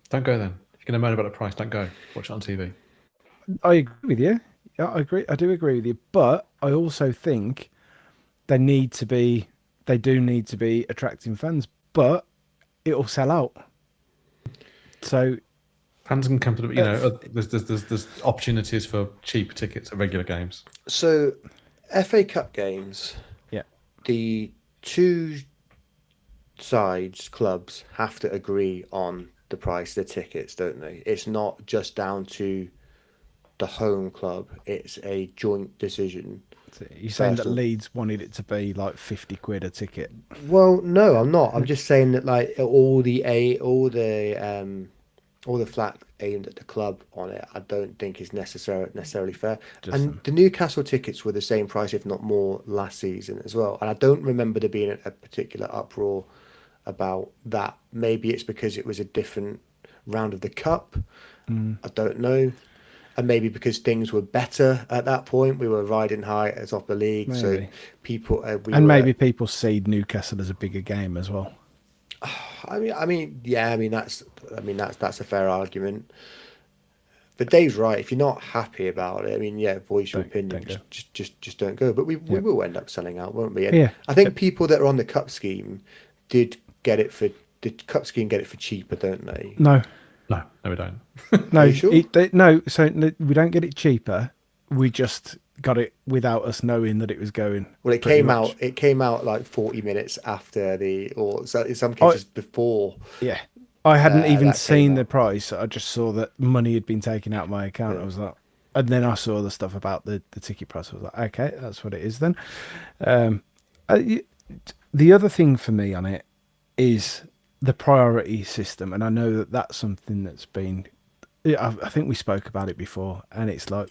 Don't go then. If you're going to moan about the price, don't go. Watch it on TV. I agree with you. Yeah, I agree. I do agree with you. But I also think they do need to be attracting fans. But it'll sell out. So Fans can come to there's opportunities for cheaper tickets at regular games. So, FA Cup games. yeah, The two sides, clubs, have to agree on the price of the tickets, don't they? It's not just down to the home club. It's a joint decision. so you're saying that Leeds wanted it to be like 50 quid a ticket. Well, no, I'm not. I'm just saying that like all the flat aimed at the club on it, I don't think is necessarily fair. And the Newcastle tickets were the same price, if not more, last season as well. And I don't remember there being a particular uproar about that. Maybe it's because it was a different round of the cup. I don't know. And maybe because things were better at that point, we were riding high at the top of the league. Maybe. So people, Maybe people see Newcastle as a bigger game as well. that's a fair argument. But Dave's right. If you're not happy about it, voice your opinion. Don't go. Just don't go. But we will end up selling out, won't we? And Yeah. I think people that are on the cup scheme did get it for the cup scheme. Get it for cheaper, don't they? No, No, we don't. no, Are you sure? no. So we don't get it cheaper. We just got it without us knowing that it was going. Well, it came out. It came out like 40 minutes after or so in some cases before. Yeah, I hadn't even that came seen out. the price. I just saw that money had been taken out of my account. I was like, and then I saw the stuff about the ticket price. I was like, okay, that's what it is then. The other thing for me on it is the priority system, and I know that that's something that's been. I think we spoke about it before, and it's like,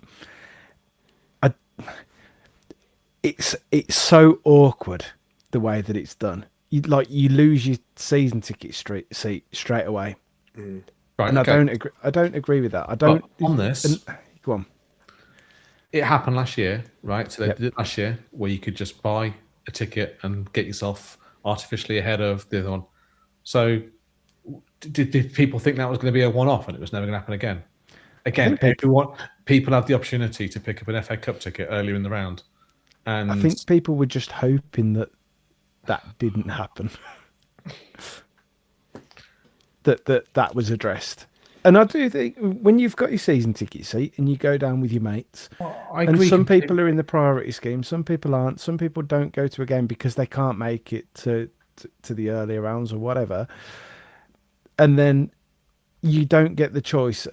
it's so awkward the way that it's done. You lose your season ticket seat straight away. Right, And okay. I don't agree with that. I don't. On this, go on. it happened last year, right? So they Yep. did it last year, where you could just buy a ticket and get yourself artificially ahead of the other one. So, did people think that was going to be a one-off and it was never going to happen again? Again, people have the opportunity to pick up an FA Cup ticket earlier in the round, and I think people were just hoping that didn't happen. that was addressed. And I do think when you've got your season ticket seat and you go down with your mates, I and agree some completely. people are in the priority scheme, some people aren't, some people don't go to a game because they can't make it to the earlier rounds or whatever, and then you don't get the choice.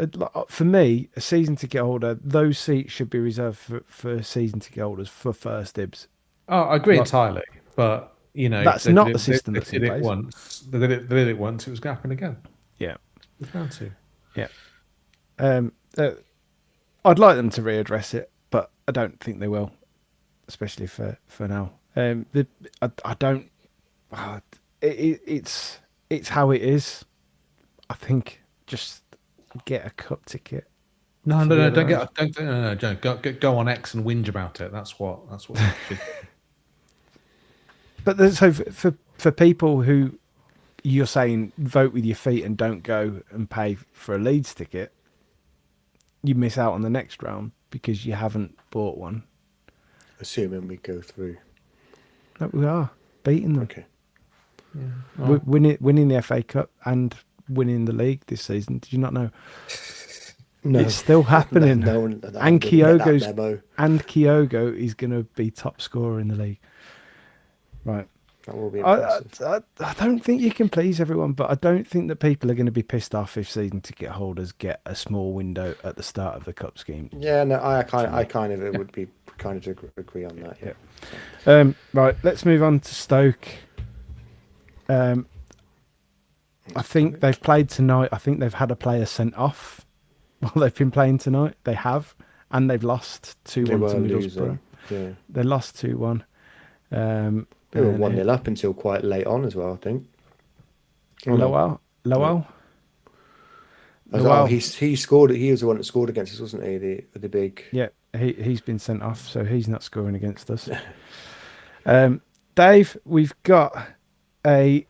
For me, a season ticket holder, those seats should be reserved for season ticket holders for first dibs. Oh, I agree entirely, but That's not the system They that's in did it place. once. They did it once. It was going to happen again. Yeah. It's bound to. Yeah. I'd like them to readdress it, but I don't think they will, especially for now. I don't. It's how it is. I think just get a cup ticket. No, the don't other don't go on X and whinge about it. That's what. You should. But so for people who you're saying vote with your feet and don't go and pay for a Leeds ticket, you miss out on the next round because you haven't bought one. Assuming we go through. No, we are beating them. Okay. Yeah. We're winning the FA Cup and winning the league this season. Did you not know? No, it's still happening. No, And Kyogo is going to be top scorer in the league. Right. That will be impressive. I don't think you can please everyone, but I don't think that people are going to be pissed off if season ticket holders get a small window at the start of the cup scheme. Yeah, no, I kind of would be kind of agree on that. Yeah. Right, let's move on to Stoke. I think they've played tonight. I think they've had a player sent off while they've been playing tonight. They have, and they've lost 2-1 to Middlesbrough. Yeah. They lost 2-1. They were 1-0 up until quite late on as well, I think. Lowell. He scored. He was the one that scored against us, wasn't he? The big. Yeah, he's been sent off, so he's not scoring against us. Dave, we've got I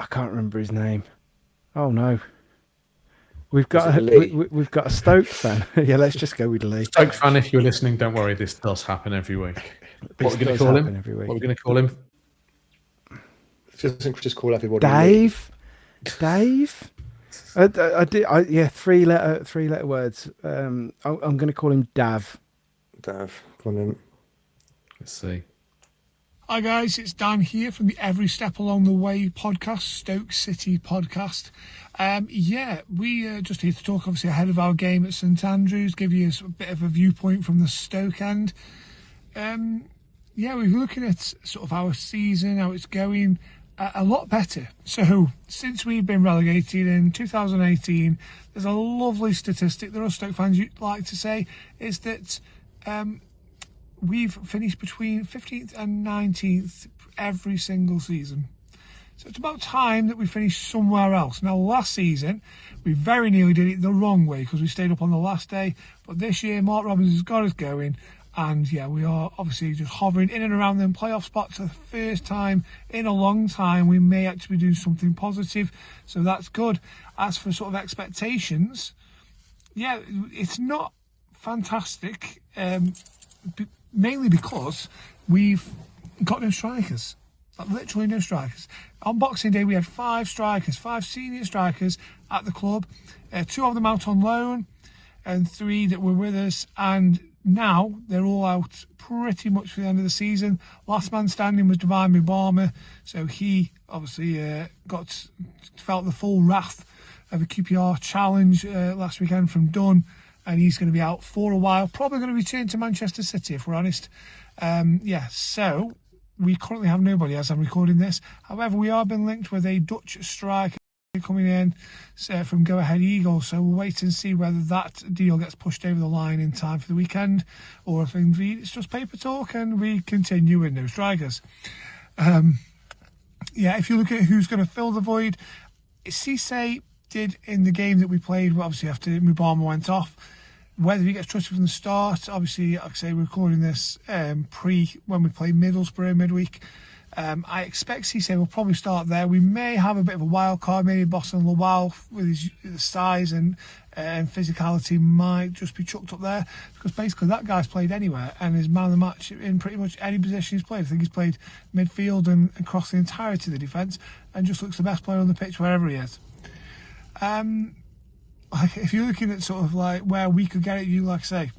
can't remember his name. Oh no. We've got a Stoke fan. Yeah, let's just go with Lee. Stoke fan, if you're listening, don't worry. This does happen every week. What are we going to call him? What are we going to call him? Just call everybody Dave. Dave. Yeah, three letter words. I'm going to call him Dav. Dav. Call him. Let's see. Hi guys, it's Dan here from the Every Step Along the Way podcast, Stoke City podcast. We just here to talk obviously ahead of our game at St Andrews, give you a bit of a viewpoint from the Stoke end. We're looking at sort of our season, how it's going, a lot better. So since we've been relegated in 2018, there's a lovely statistic that us Stoke fans like to say, is that we've finished between 15th and 19th every single season. So it's about time that we finished somewhere else. Now, last season, we very nearly did it the wrong way because we stayed up on the last day. But this year, Mark Robbins has got us going. And yeah, we are obviously just hovering in and around them playoff spots for the first time in a long time. We may actually be doing something positive. So that's good. As for sort of expectations, yeah, it's not fantastic. Mainly because we've got no strikers, like literally no strikers. On Boxing Day, we had 5 strikers, 5 senior strikers at the club, 2 of them out on loan and 3 that were with us. And now they're all out pretty much for the end of the season. Last man standing was Divine Mubama, so he obviously felt the full wrath of a QPR challenge last weekend from Dunn. And he's going to be out for a while. Probably going to return to Manchester City, if we're honest. So we currently have nobody as I'm recording this. However, we are being linked with a Dutch striker coming in from Go Ahead Eagles. So we'll wait and see whether that deal gets pushed over the line in time for the weekend, or if indeed it's just paper talk and we continue with no strikers. If you look at who's going to fill the void, Cisse did in the game that we played, obviously after Mubama went off. Whether he gets trusted from the start, obviously, like I say, we're recording this when we play Middlesbrough midweek. I expect Cisse will probably start there. We may have a bit of a wild card, maybe Boston Lawal with his size and physicality might just be chucked up there, because basically that guy's played anywhere and is man of the match in pretty much any position he's played. I think he's played midfield and across the entirety of the defence and just looks the best player on the pitch wherever he is. If you're looking at sort of like where we could get at you, like I say,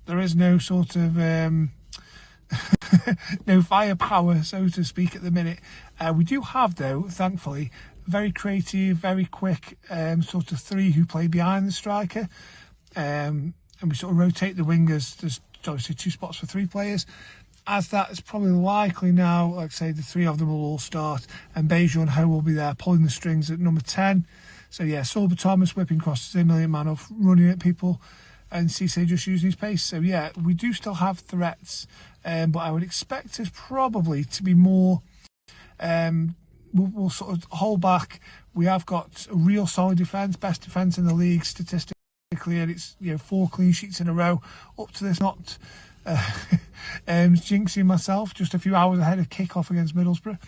there is no sort of no firepower, so to speak, at the minute. We do have, though, thankfully, very creative, very quick sort of 3 who play behind the striker, and we sort of rotate the wingers. There's obviously 2 spots for 3 players. As that is probably likely now, like I say, the 3 of them will all start, and Beju Ho will be there pulling the strings at number 10. So yeah, Sorba Thomas whipping crosses, a million man off, running at people, and Cisse just using his pace. So yeah, we do still have threats, but I would expect us probably to be more. We'll sort of hold back. We have got a real solid defence, best defence in the league statistically, and it's 4 clean sheets in a row. Up to this, not jinxing myself, just a few hours ahead of kick-off against Middlesbrough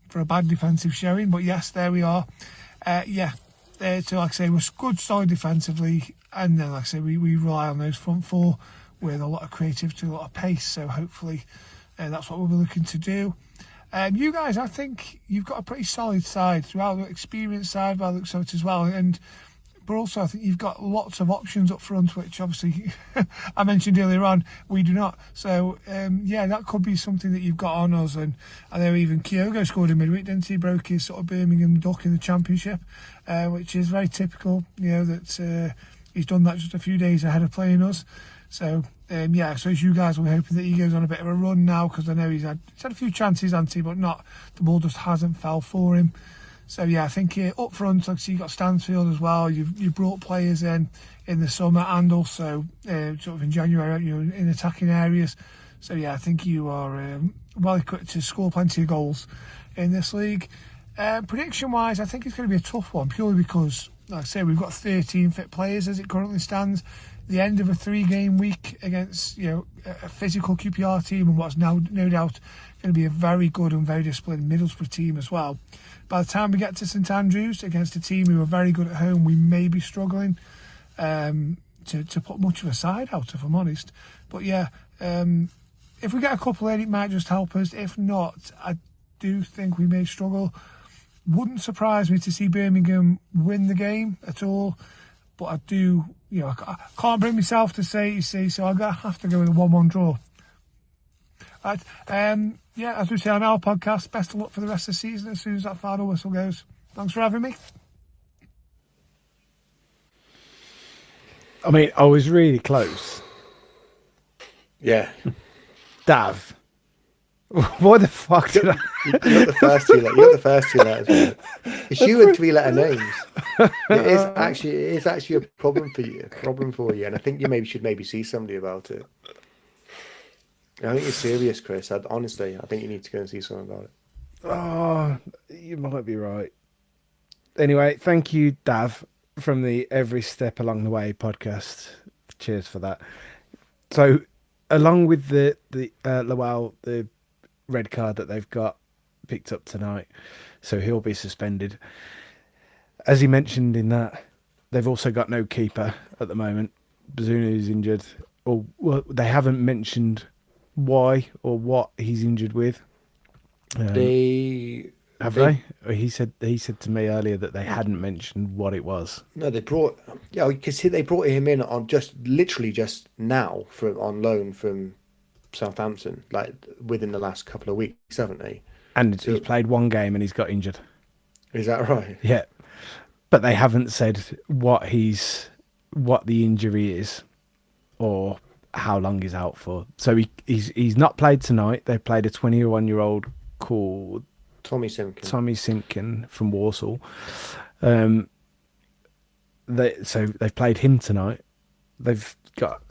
for a bad defensive showing. But yes, there we are. So like I say, we're good, solid defensively, and then like I say, we rely on those front 4 with a lot of creativity, a lot of pace. So hopefully that's what we'll be looking to do. You guys, I think you've got a pretty solid side throughout, the experienced side by the looks of it as well. But but also I think you've got lots of options up front, which obviously I mentioned earlier on, we do not. So, that could be something that you've got on us. And I know even Kyogo scored in midweek, didn't he? Broke his sort of Birmingham duck in the Championship, which is very typical, that he's done that just a few days ahead of playing us. So, I suppose you guys were hoping that he goes on a bit of a run now, because I know he's had a few chances, hasn't he? But the ball just hasn't fell for him. So, I think up front, obviously, you've got Stansfield as well. You've brought players in the summer and also sort of in January, in attacking areas. So, I think you are well equipped to score plenty of goals in this league. Prediction-wise, I think it's going to be a tough one, purely because, like I say, we've got 13 fit players as it currently stands. The end of a 3-game week against a physical QPR team, and what's now no doubt going to be a very good and very disciplined Middlesbrough team as well. By the time we get to St Andrews against a team who are very good at home, we may be struggling to put much of a side out, if I'm honest. But if we get a couple in, it might just help us. If not, I do think we may struggle. Wouldn't surprise me to see Birmingham win the game at all, but I do, I can't bring myself to say, so I'm going to have to go with a 1-1 draw. Right, as we say on our podcast, best of luck for the rest of the season as soon as that final whistle goes. Thanks for having me. I mean, I was really close. Yeah. Dav. What the fuck did I... You got the first two letters. You got the first two letters. Right? It's you and 3-letter names. It is actually a problem for you. And I think you should see somebody about it. I think it's serious, Chris. Honestly, I think you need to go and see someone about it. Oh, you might be right. Anyway, thank you, Dav, from the Every Step Along the Way podcast. Cheers for that. So, along with the Lowell, the red card that they've got picked up tonight, so he'll be suspended. As he mentioned in that, they've also got no keeper at the moment. Bazunu is injured. They haven't mentioned why or what he's injured with. Have they? He said to me earlier that they hadn't mentioned what it was. No, they brought him in on literally just now on loan from Southampton, like within the last couple of weeks, haven't they? And he's played one game and he's got injured. Is that right? Yeah, but they haven't said what the injury is or how long he's out for. So he's not played tonight. They played a 21-year-old called Tommy Simpkin from Warsaw. They've played him tonight. They've got,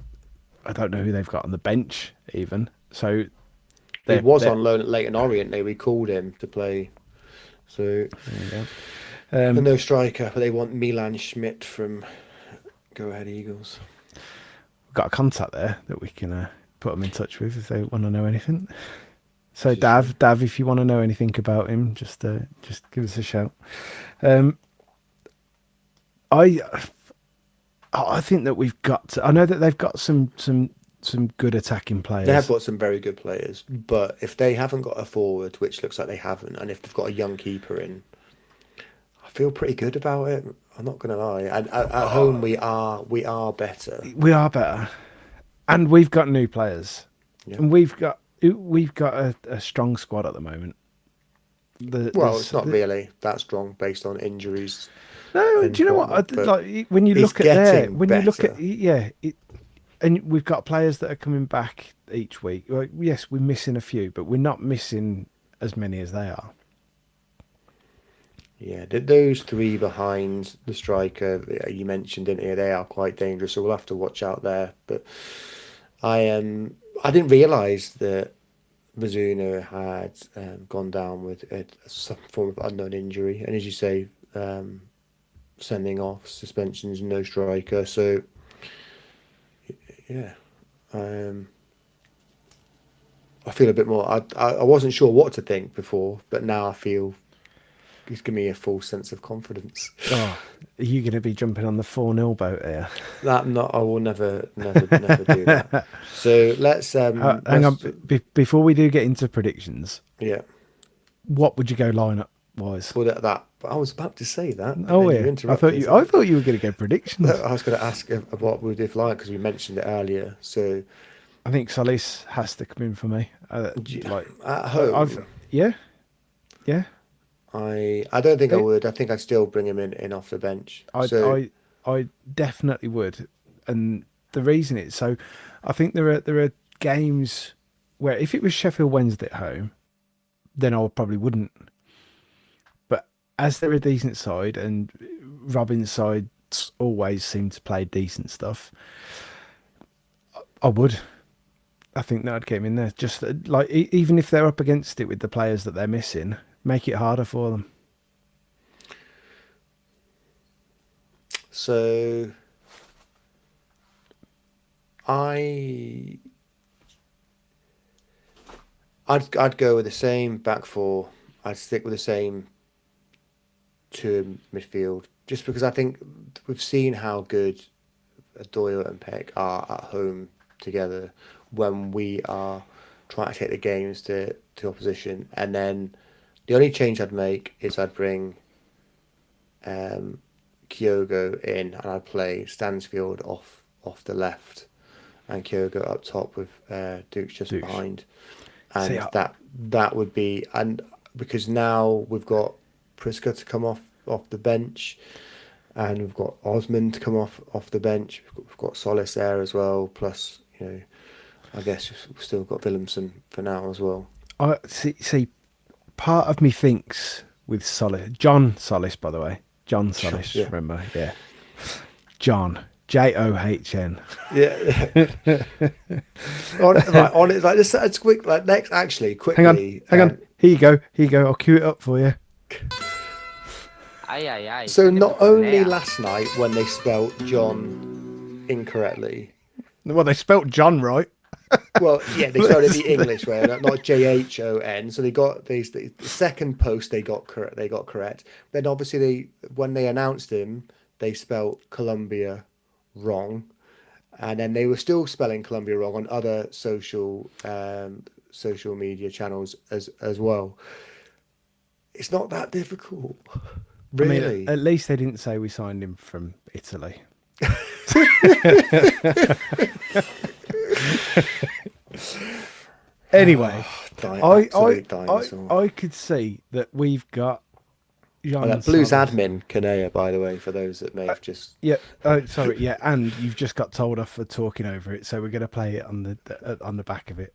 I don't know who they've got on the bench even. So he was on loan at Leyton Orient. They recalled him to play. So no striker, but they want Milan Schmidt from Go Ahead Eagles. We've got a contact there that we can put them in touch with if they want to know anything. So Dav, if you want to know anything about him, just give us a shout. I think that we've got. I know that they've got some good attacking players. They have got some very good players, but if they haven't got a forward, which looks like they haven't, and if they've got a young keeper in, I feel pretty good about it. I'm not going to lie. At home, we are better. We are better, and we've got new players, and we've got a strong squad at the moment. It's not really that strong based on injuries. No, do you know what? When you look at and we've got players that are coming back each week. Like, yes, we're missing a few, but we're not missing as many as they are. Yeah, those three behind the striker you mentioned, didn't you? They are quite dangerous, so we'll have to watch out there. But I didn't realise that Bazunu had gone down with some form of unknown injury, and as you say, sending off suspensions, no striker. So yeah, I feel a bit more. I wasn't sure what to think before, but now I feel he's given me a full sense of confidence. Oh, are you going to be jumping on the 4-0 boat here? I will never do that. So let's hang on. Before we do get into predictions, yeah, what would you go lineup wise? Well, that But I was about to say that. and Oh then you yeah, interrupted. I thought you were going to go predictions. I was going to ask what we would like because we mentioned it earlier. So I think Solis has to come in for me. Like at home, yeah. I don't think I would. I think I'd still bring him in off the bench. I definitely would, and the reason is so. I think there are games where if it was Sheffield Wednesday at home, then I probably wouldn't. But as they're a decent side, and Robin's sides always seem to play decent stuff, I would. I think that I'd get him in there. Just like even if they're up against it with the players that they're missing, make it harder for them. So I'd go with the same back four. I'd stick with the same two midfield, just because I think we've seen how good Doyle and Peck are at home together when we are trying to take the games to opposition. And then the only change I'd make is I'd bring Kyogo in, and I'd play Stansfield off the left and Kyogo up top with Dukes just behind. And that would be, and because now we've got Priska to come off the bench, and we've got Osman to come off the bench. We've got Solis there as well. Plus, I guess we've still got Willemsen for now as well. I see. Part of me thinks with Solis, Jhon Solís, by the way, Jhon Solís. Yeah. Remember, yeah, John. John. Yeah. on it, like this. It's quick. Like next, actually, quickly. Hang on. Here you go. I'll cue it up for you. So not only last night when they spelt John incorrectly. Well, they spelt John right. Well, yeah, they spelled it the English way, not Jhon. So they got the second post they got correct. Then obviously when they announced him, they spelled Colombia wrong, and then they were still spelling Colombia wrong on other social media channels as well. It's not that difficult, really. I mean, at least they didn't say we signed him from Italy. Anyway, I could see that we've got that Blues admin Cornella, by the way, for those that may have just sorry, yeah, and you've just got told off for talking over it, so we're going to play it on the back of it.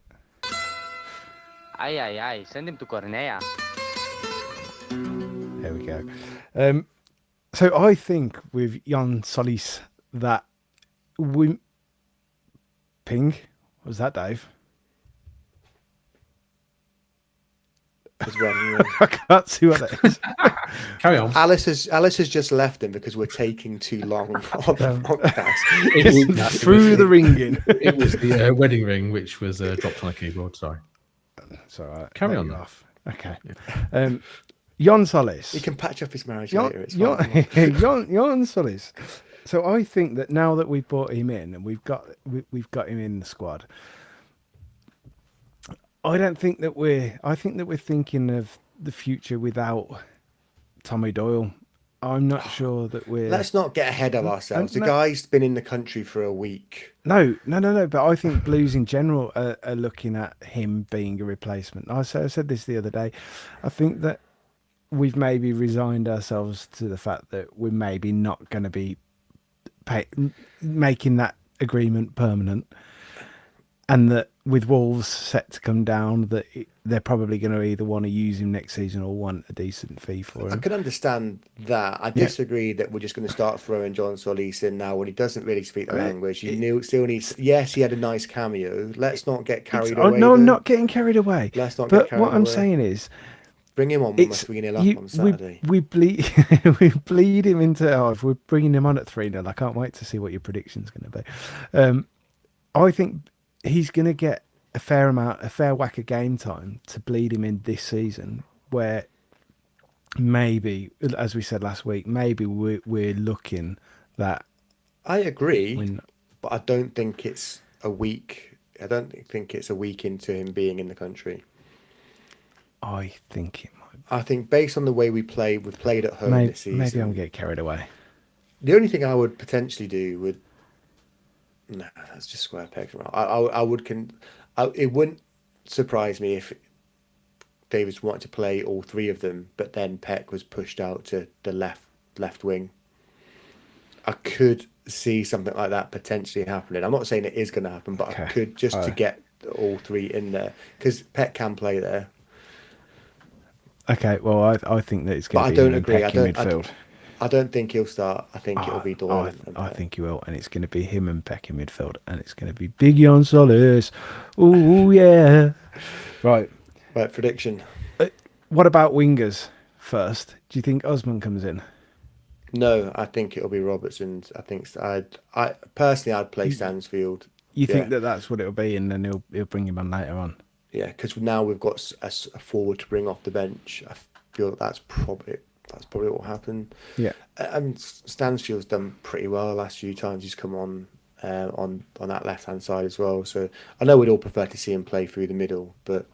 Send him to Cornella. There we go. So I think with Jhon Solís that we ping. Was that Dave? I can't see what that is. Carry on. Alice has just left him because we're taking too long on the podcast. Through the ringing. It was the wedding ring, which was dropped on a keyboard. Sorry. It's all right. Carry on. Off. Okay. Jhon Solís. He can patch up his marriage later. It's fine. Jhon Solís. So I think that now that we've brought him in and we've got him in the squad, I think that we're thinking of the future without Tommy Doyle. I'm not sure that we're. Let's not get ahead of ourselves. The guy's been in the country for a week. No. But I think Blues in general are looking at him being a replacement. I said this the other day. I think that we've maybe resigned ourselves to the fact that we're maybe not going to be making that agreement permanent, and that with Wolves set to come down, that they're probably going to either want to use him next season or want a decent fee for him. I can understand that. I disagree that we're just going to start throwing Jhon Solís in now when he doesn't really speak the language. Still needs. Yes, he had a nice cameo. Let's not get carried away. No, I'm not getting carried away. Let's not get carried away. What I'm saying is, bring him on when we're 3-0 up on Saturday. We bleed him into. If we're bringing him on at 3-0, I can't wait to see what your prediction's going to be. I think he's going to get a fair whack of game time to bleed him in this season, where maybe, as we said last week, maybe we're looking that. I agree, but I don't think it's a week. I don't think it's a week into him being in the country. I think it might I think based on the way we've played at home this season. Maybe I'm getting carried away. The only thing I would potentially do would, no, that's just square pegs. It wouldn't surprise me if Davis wanted to play all three of them, but then Peck was pushed out to the left wing. I could see something like that potentially happening. I'm not saying it is going to happen, but I could just to get all three in there because Peck can play there. Okay, well, I think that it's going to be. But I don't agree. Peck in midfield. I don't think he'll start. I think it'll be Doyle. I think he will, and it's going to be him and Peck in midfield, and it's going to be big Jhon Solís. Oh yeah. Right, prediction. What about wingers first? Do you think Osman comes in? No, I think it'll be Robertson. I think I personally I'd play Stansfield. You think that's what it'll be, and then he'll bring him on later on? Yeah, because now we've got a forward to bring off the bench. I feel that's probably what will happen. Yeah, Stansfield's done pretty well the last few times he's come on that left hand side as well. So I know we'd all prefer to see him play through the middle, but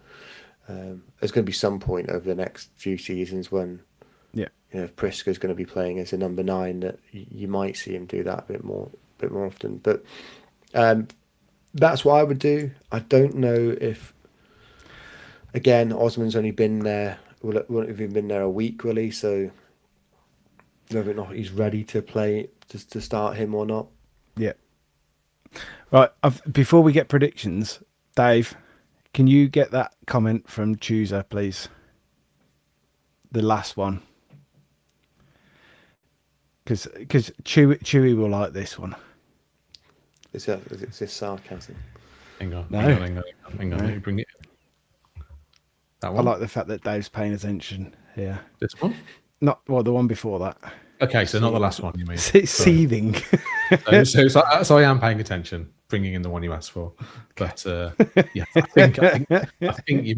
there's going to be some point over the next few seasons when if Prisca's going to be playing as a number 9 that you might see him do that a bit more often. But that's what I would do. I don't know if, again, Osman's only been there. Won't have even been there a week, will he? So whether or not he's ready to play to start him or not. Yeah. Right. Before we get predictions, Dave, can you get that comment from Chooser, please? The last one. Because Chewy will like this one. Is this sarcasm? Hang on. No. Hang on. Let me bring it in. That one? I like the fact that Dave's paying attention here. This one? The one before that. Okay, so not the last one, you mean? Seething. So I am paying attention, bringing in the one you asked for. But yeah, I think you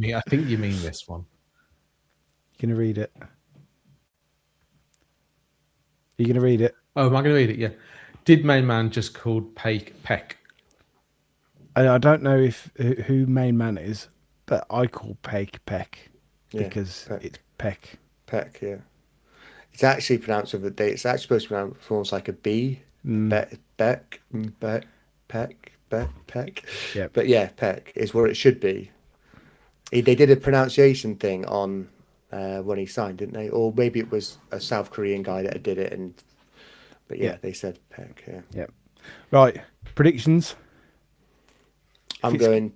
mean this one. You gonna read it? Are you gonna read it? Oh, am I going to read it? Yeah. Did main man just called Peck? I don't know who main man is, but I call Peck because it's Peck. Peck, yeah. It's actually pronounced with a D. It's actually supposed to be pronounced like a B. Peck. Yeah. But yeah, Peck is where it should be. They did a pronunciation thing on when he signed, didn't they? Or maybe it was a South Korean guy that did it. But they said Peck. Yeah. Yeah. Right. Predictions. I'm going.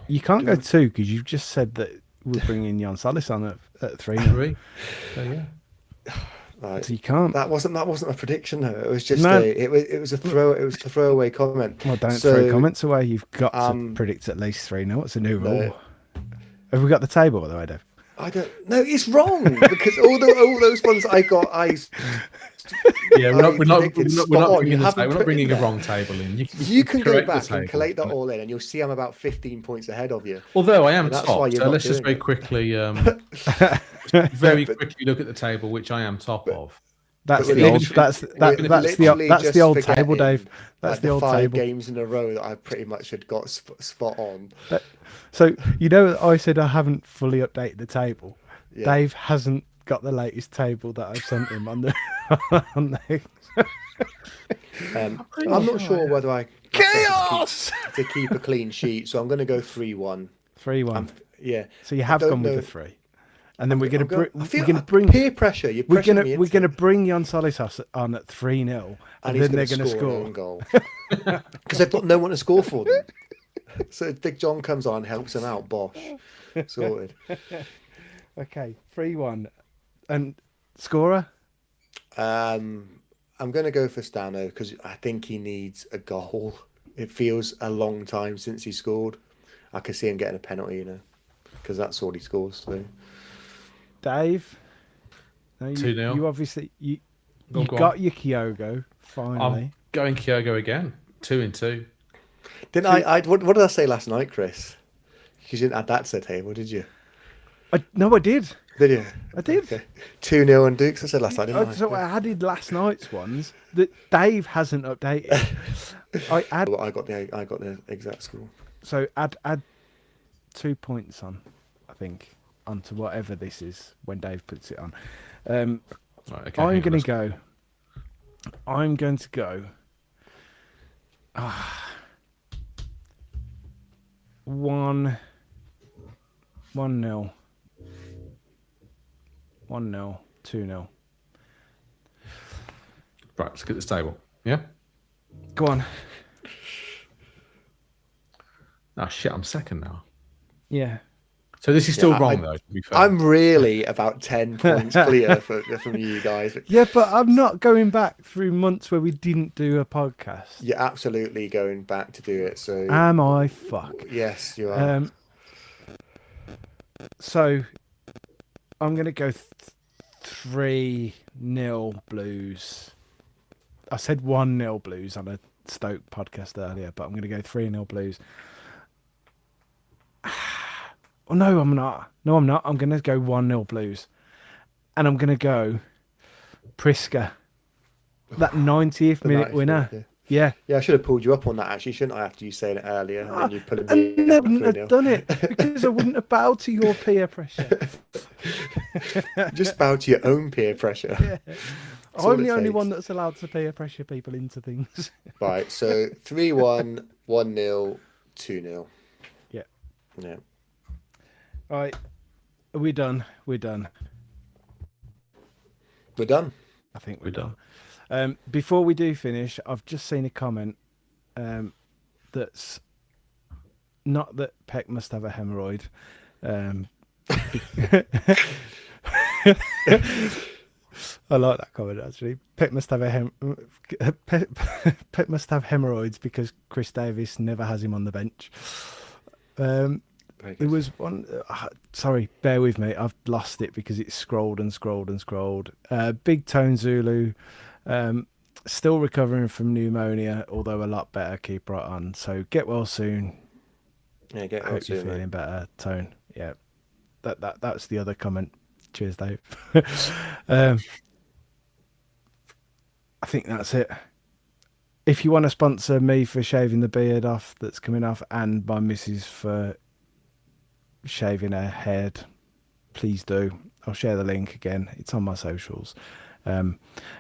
You can't go 2 because you've just said that we're bringing Jhon Solís on at 3-0. So yeah. Right. So you can't. That wasn't a prediction though. It was just it was a throwaway comment. Well, don't throw comments away. You've got to predict at least 3-0. It's a new rule. Have we got the table by the way, Dave? I don't. No, it's wrong because all those ones I got. Yeah, we're not bringing a wrong table in. You can go back and collate that all in, and you'll see I'm about 15 points ahead of you. Although I am top, so let's just very quickly look at the table, which I am top of. That's the old table, Dave. That's the old 5 table. games in a row that I pretty much had got spot on. So I said I haven't fully updated the table. Yeah. Dave hasn't got the latest table that I've sent him on the. I'm not sure whether I chaos to keep a clean sheet, so I'm going to go 3-1. 3-1. Yeah. So you have gone with the 3. And then we're going to bring peer pressure. We're going to bring Jhon Solís on at 3-0, and then they're going to score a goal because they've got no one to score for them. So Big John comes on, helps them out. Bosh, sorted. Okay, 3-1, and scorer. I'm going to go for Stano because I think he needs a goal. It feels a long time since he scored. I can see him getting a penalty, because that's all he scores. So. Dave, 2-0. You obviously you got your Kyogo finally. I'm going Kyogo again. 2-2. Didn't I? What did I say last night, Chris? You didn't add that to the table, did you? No, I did. Did you? I did. Okay. 2-0 and Dukes. I said last night, didn't I? So I added last night's ones that Dave hasn't updated. I got the exact score. So add 2 points on, I think. onto whatever this is when Dave puts it on. Right, okay, I'm hang on, going let's- to go. I'm going to go. 1-0. 1-0. 2-0. Right, let's get this table. Yeah? Go on. Oh, shit, I'm second now. Yeah. So this is still Yeah, wrong, though, to be fair. I'm really about 10 points clear from you guys. Yeah, but I'm not going back through months where we didn't do a podcast. You're absolutely going back to do it. So Am I? Fuck. yes, you are. So I'm going to go 3-0 Blues. I said 1-0 Blues on a Stoke podcast earlier, but I'm going to go 3-0 Blues. Oh, no, I'm not. No, I'm not. I'm going to go 1-0 Blues. And I'm going to go Priska. That 90th The minute 90th winner. minute, Yeah. Yeah, I should have pulled you up on that actually, shouldn't I? After you saying it earlier, and then you put it. I never wouldn't have done it because I wouldn't have bowed to your peer pressure. Just bow to your own peer pressure. Yeah. That's all I'm it the only takes. one that's allowed to peer pressure people into things. Right, so 3-1, 1-0, 2-0. Yeah. Yeah. All right. We're done. We're done. We're done. I think we're done. Before we do finish, I've just seen a comment that's not that Peck must have a hemorrhoid. I like that comment actually. Peck must have Peck must have hemorrhoids because Chris Davis never has him on the bench. There was one. Sorry, bear with me. I've lost it because it's scrolled and scrolled and scrolled. Big Tone Zulu, still recovering from pneumonia, although a lot better. Keep right on. So get well soon. Yeah, get well Hope you're soon, mate. feeling better, Tone. Yeah, that's the other comment. Cheers, Dave. I think that's it. If you want to sponsor me for shaving the beard off that's coming off, and my missus for shaving her head, please do. I'll share the link again. It's on my socials.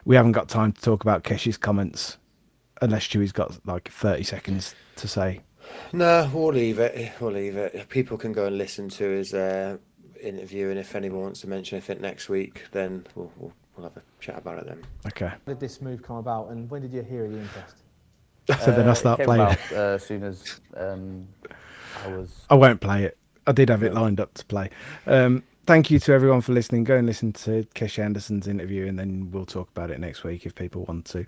We haven't got time to talk about Kesh's comments unless Stewie's got like 30 seconds to say. No, we'll leave it. We'll leave it. People can go and listen to his interview, and if anyone wants to mention anything next week, then we'll have a chat about it then. Okay. How did this move come about, and when did you hear of the interest? So then I start It came playing. about, as soon as I was. I won't play it. I did have it lined up to play. Thank you to everyone for listening. Go and listen to Kesh Anderson's interview, and then we'll talk about it next week if people want to.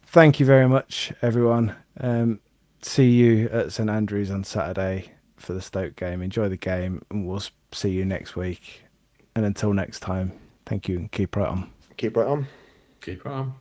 Thank you very much, everyone. See you at St Andrews on Saturday for the Stoke game. Enjoy the game, and we'll see you next week. And until next time, thank you and keep right on. Keep right on. Keep right on.